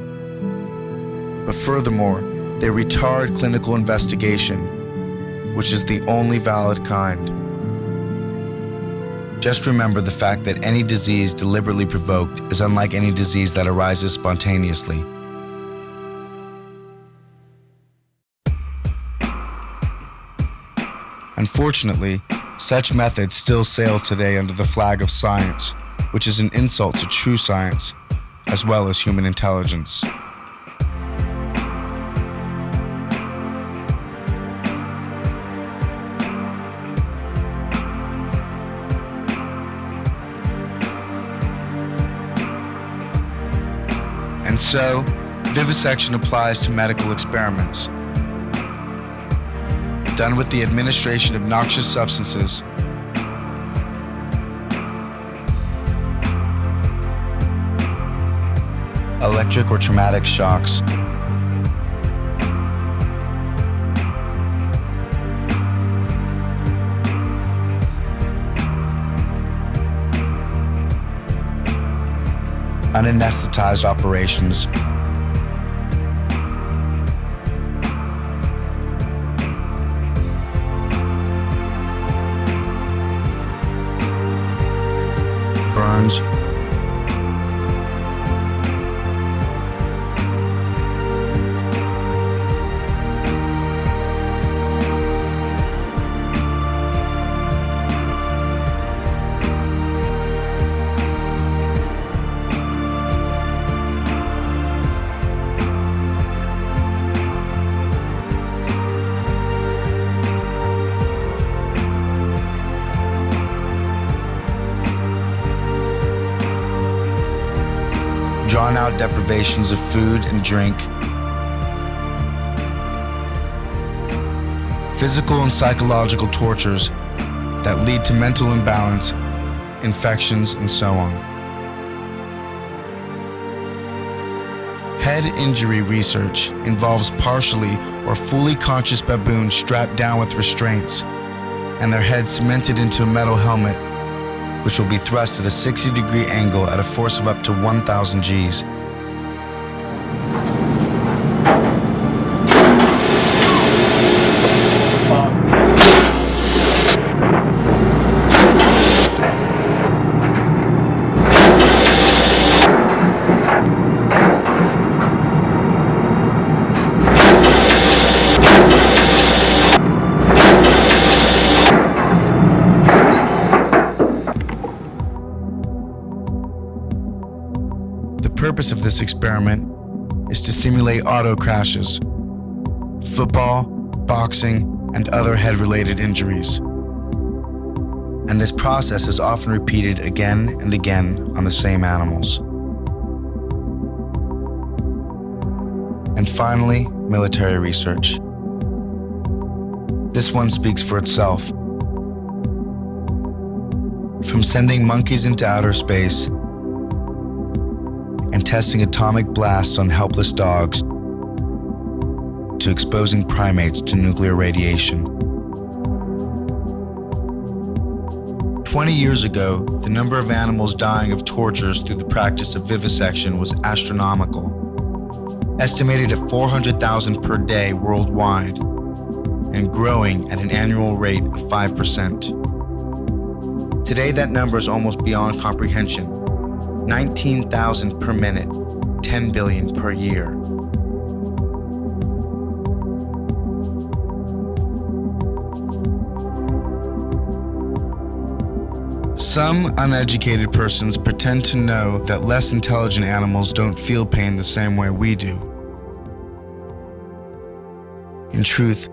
but furthermore, they retard clinical investigation, which is the only valid kind. Just remember the fact that any disease deliberately provoked is unlike any disease that arises spontaneously. Unfortunately, such methods still sail today under the flag of science, which is an insult to true science, as well as human intelligence. And so, vivisection applies to medical experiments. Done with the administration of noxious substances, electric or traumatic shocks, unanesthetized operations, burns, drawn-out deprivations of food and drink, physical and psychological tortures that lead to mental imbalance, infections, and so on. Head injury research involves partially or fully conscious baboons strapped down with restraints and their heads cemented into a metal helmet, which will be thrust at a 60-degree angle at a force of up to 1,000 Gs. purpose of this experiment is to simulate auto crashes, football, boxing, and other head-related injuries. And this process is often repeated again and again on the same animals. And finally, military research. This one speaks for itself. From sending monkeys into outer space and testing atomic blasts on helpless dogs to exposing primates to nuclear radiation. 20 years ago, the number of animals dying of tortures through the practice of vivisection was astronomical, estimated at 400,000 per day worldwide, and growing at an annual rate of 5%. Today, that number is almost beyond comprehension. 19,000 per minute, 10 billion per year. Some uneducated persons pretend to know that less intelligent animals don't feel pain the same way we do. In truth,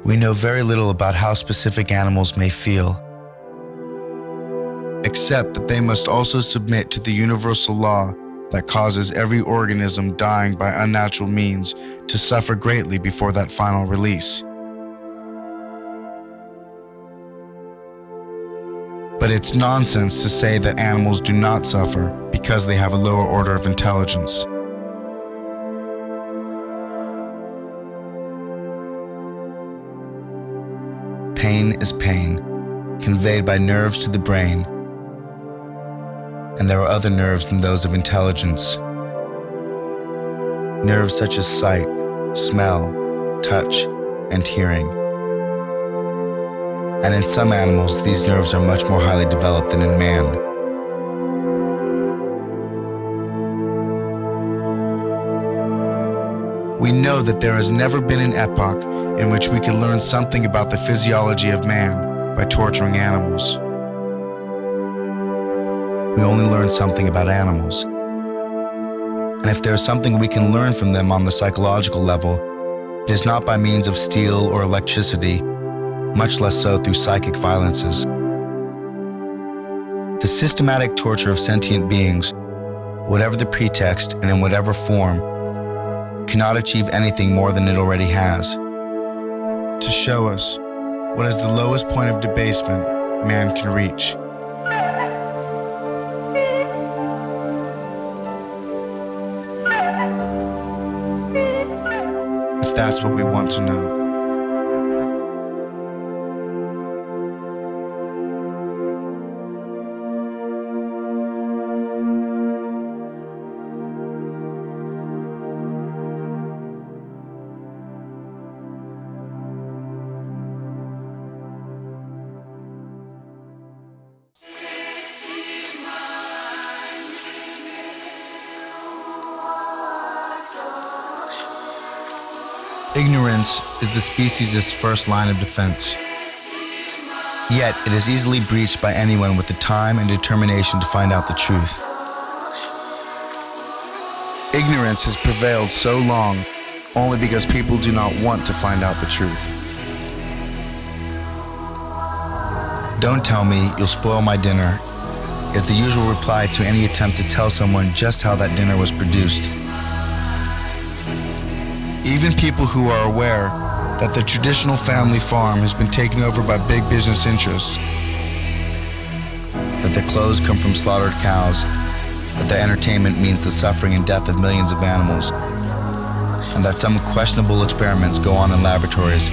we know very little about how specific animals may feel, except that they must also submit to the universal law that causes every organism dying by unnatural means to suffer greatly before that final release. But it's nonsense to say that animals do not suffer because they have a lower order of intelligence. Pain is pain, conveyed by nerves to the brain, and there are other nerves than those of intelligence. Nerves such as sight, smell, touch, and hearing. And in some animals, these nerves are much more highly developed than in man. We know that there has never been an epoch in which we can learn something about the physiology of man by torturing animals. We only learn something about animals. And if there is something we can learn from them on the psychological level, it is not by means of steel or electricity, much less so through psychic violences. The systematic torture of sentient beings, whatever the pretext and in whatever form, cannot achieve anything more than it already has. To show us what is the lowest point of debasement man can reach. If that's what we want to know. Ignorance is the species' first line of defense. Yet it is easily breached by anyone with the time and determination to find out the truth. Ignorance has prevailed so long only because people do not want to find out the truth. "Don't tell me, you'll spoil my dinner," is the usual reply to any attempt to tell someone just how that dinner was produced. Even people who are aware that the traditional family farm has been taken over by big business interests, that the clothes come from slaughtered cows, that their entertainment means the suffering and death of millions of animals, and that some questionable experiments go on in laboratories,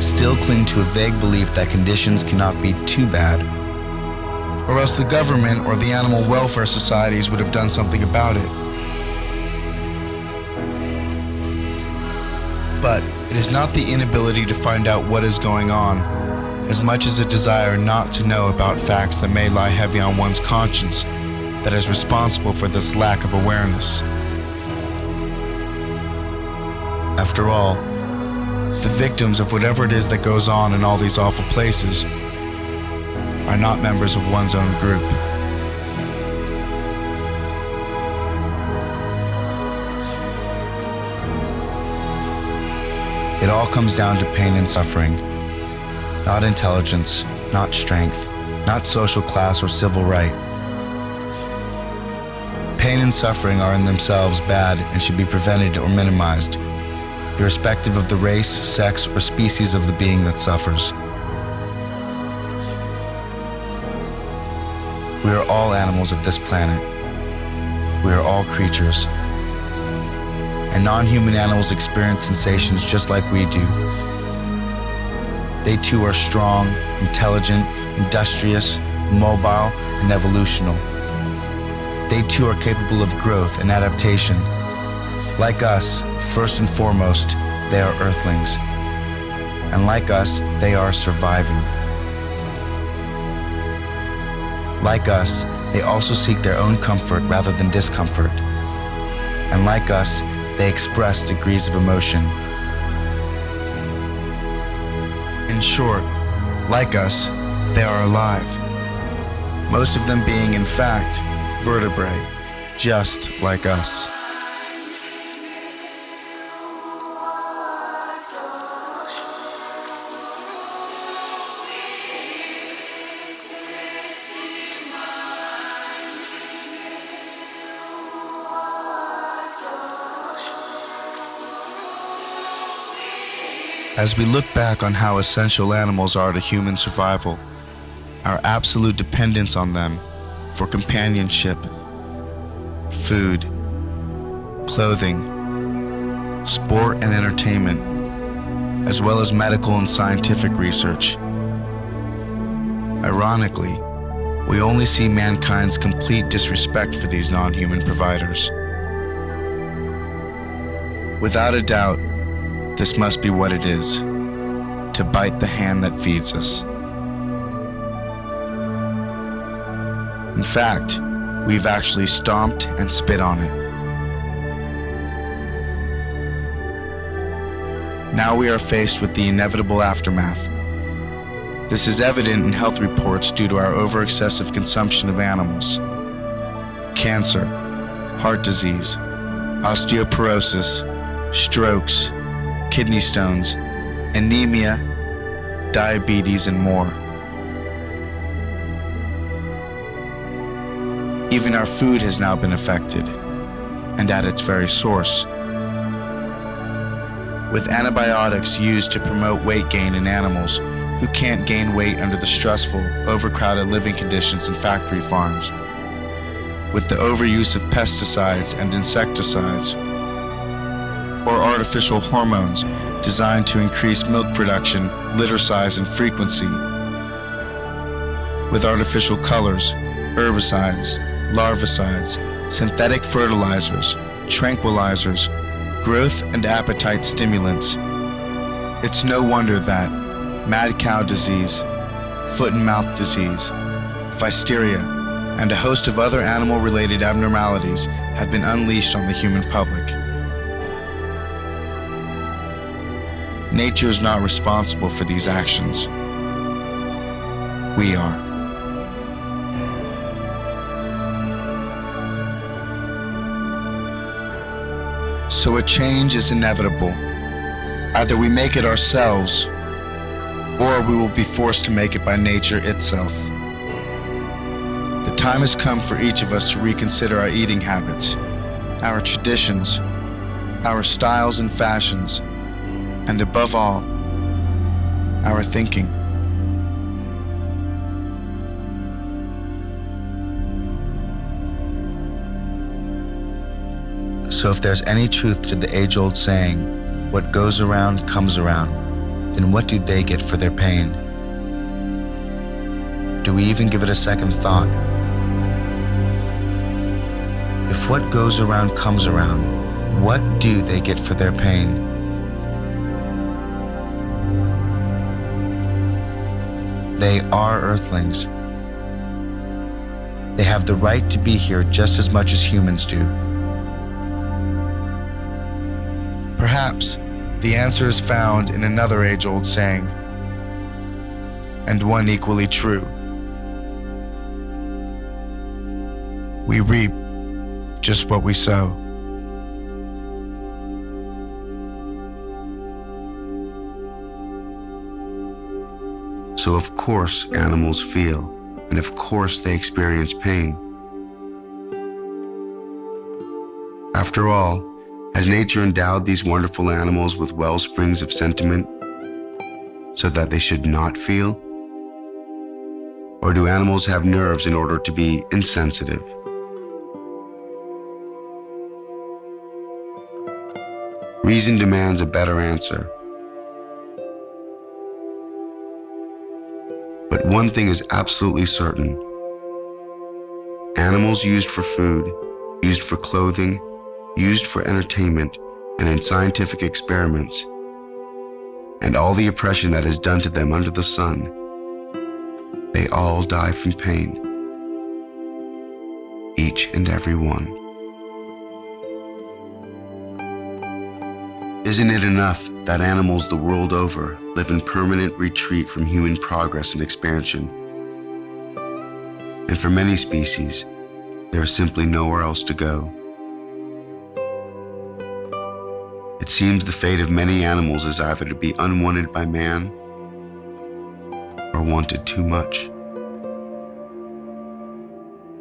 still cling to a vague belief that conditions cannot be too bad, or else the government or the animal welfare societies would have done something about it. But it is not the inability to find out what is going on, as much as a desire not to know about facts that may lie heavy on one's conscience, that is responsible for this lack of awareness. After all, the victims of whatever it is that goes on in all these awful places are not members of one's own group. all comes down to pain and suffering. Not intelligence, not strength, not social class or civil right. Pain and suffering are in themselves bad and should be prevented or minimized, irrespective of the race, sex, or species of the being that suffers. We are all animals of this planet. We are all creatures. And non-human animals experience sensations just like we do. They too are strong, intelligent, industrious, mobile, and evolutional. They too are capable of growth and adaptation. Like us, first and foremost, they are Earthlings. And like us, they are surviving. Like us, they also seek their own comfort rather than discomfort. And like us, they express degrees of emotion. In short, like us, they are alive. Most of them being, in fact, vertebrae, just like us. As we look back on how essential animals are to human survival, our absolute dependence on them for companionship, food, clothing, sport and entertainment, as well as medical and scientific research. Ironically, we only see mankind's complete disrespect for these non-human providers. Without a doubt, this must be what it is, to bite the hand that feeds us. In fact, we've actually stomped and spit on it. Now we are faced with the inevitable aftermath. This is evident in health reports due to our over-excessive consumption of animals. Cancer, heart disease, osteoporosis, strokes, kidney stones, anemia, diabetes, and more. Even our food has now been affected, and at its very source. With antibiotics used to promote weight gain in animals who can't gain weight under the stressful, overcrowded living conditions in factory farms. With the overuse of pesticides and insecticides, or artificial hormones designed to increase milk production, litter size, and frequency. With artificial colors, herbicides, larvicides, synthetic fertilizers, tranquilizers, growth and appetite stimulants. It's no wonder that mad cow disease, foot and mouth disease, physteria, and a host of other animal-related abnormalities have been unleashed on the human public. Nature is not responsible for these actions. We are. So a change is inevitable. Either we make it ourselves, or we will be forced to make it by nature itself. The time has come for each of us to reconsider our eating habits, our traditions, our styles and fashions, and above all, our thinking. So if there's any truth to the age-old saying, what goes around comes around, then what do they get for their pain? Do we even give it a second thought? If what goes around comes around, what do they get for their pain? They are Earthlings. They have the right to be here just as much as humans do. Perhaps the answer is found in another age-old saying, and one equally true. We reap just what we sow. So of course animals feel, and of course they experience pain. After all, has nature endowed these wonderful animals with well springs of sentiment so that they should not feel? Or do animals have nerves in order to be insensitive? Reason demands a better answer. But one thing is absolutely certain. Animals used for food, used for clothing, used for entertainment, and in scientific experiments, and all the oppression that is done to them under the sun, they all die from pain. Each and every one. Isn't it enough that animals the world over live in permanent retreat from human progress and expansion? And for many species, there is simply nowhere else to go. It seems the fate of many animals is either to be unwanted by man or wanted too much.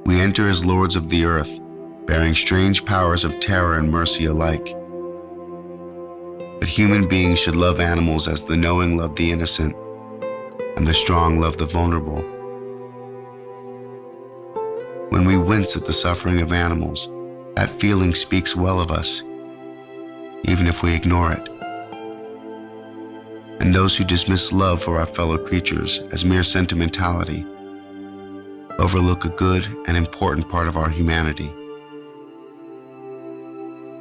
We enter as lords of the earth, bearing strange powers of terror and mercy alike. But human beings should love animals as the knowing love the innocent, and the strong love the vulnerable. When we wince at the suffering of animals, that feeling speaks well of us, even if we ignore it. And those who dismiss love for our fellow creatures as mere sentimentality overlook a good and important part of our humanity.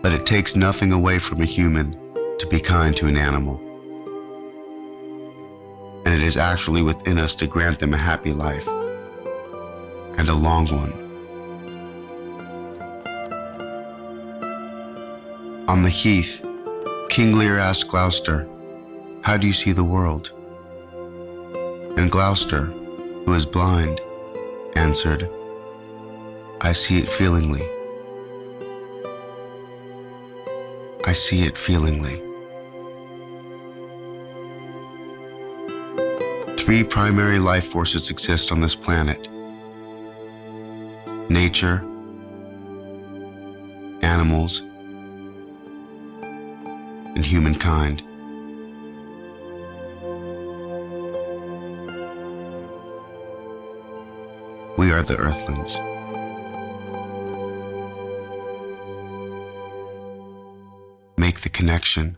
But it takes nothing away from a human to be kind to an animal. And it is actually within us to grant them a happy life, and a long one. On the heath, King Lear asked Gloucester, "How do you see the world?" And Gloucester, who is blind, answered, "I see it feelingly. I see it feelingly." Three primary life forces exist on this planet: nature, animals, and humankind. We are the Earthlings. Make the connection.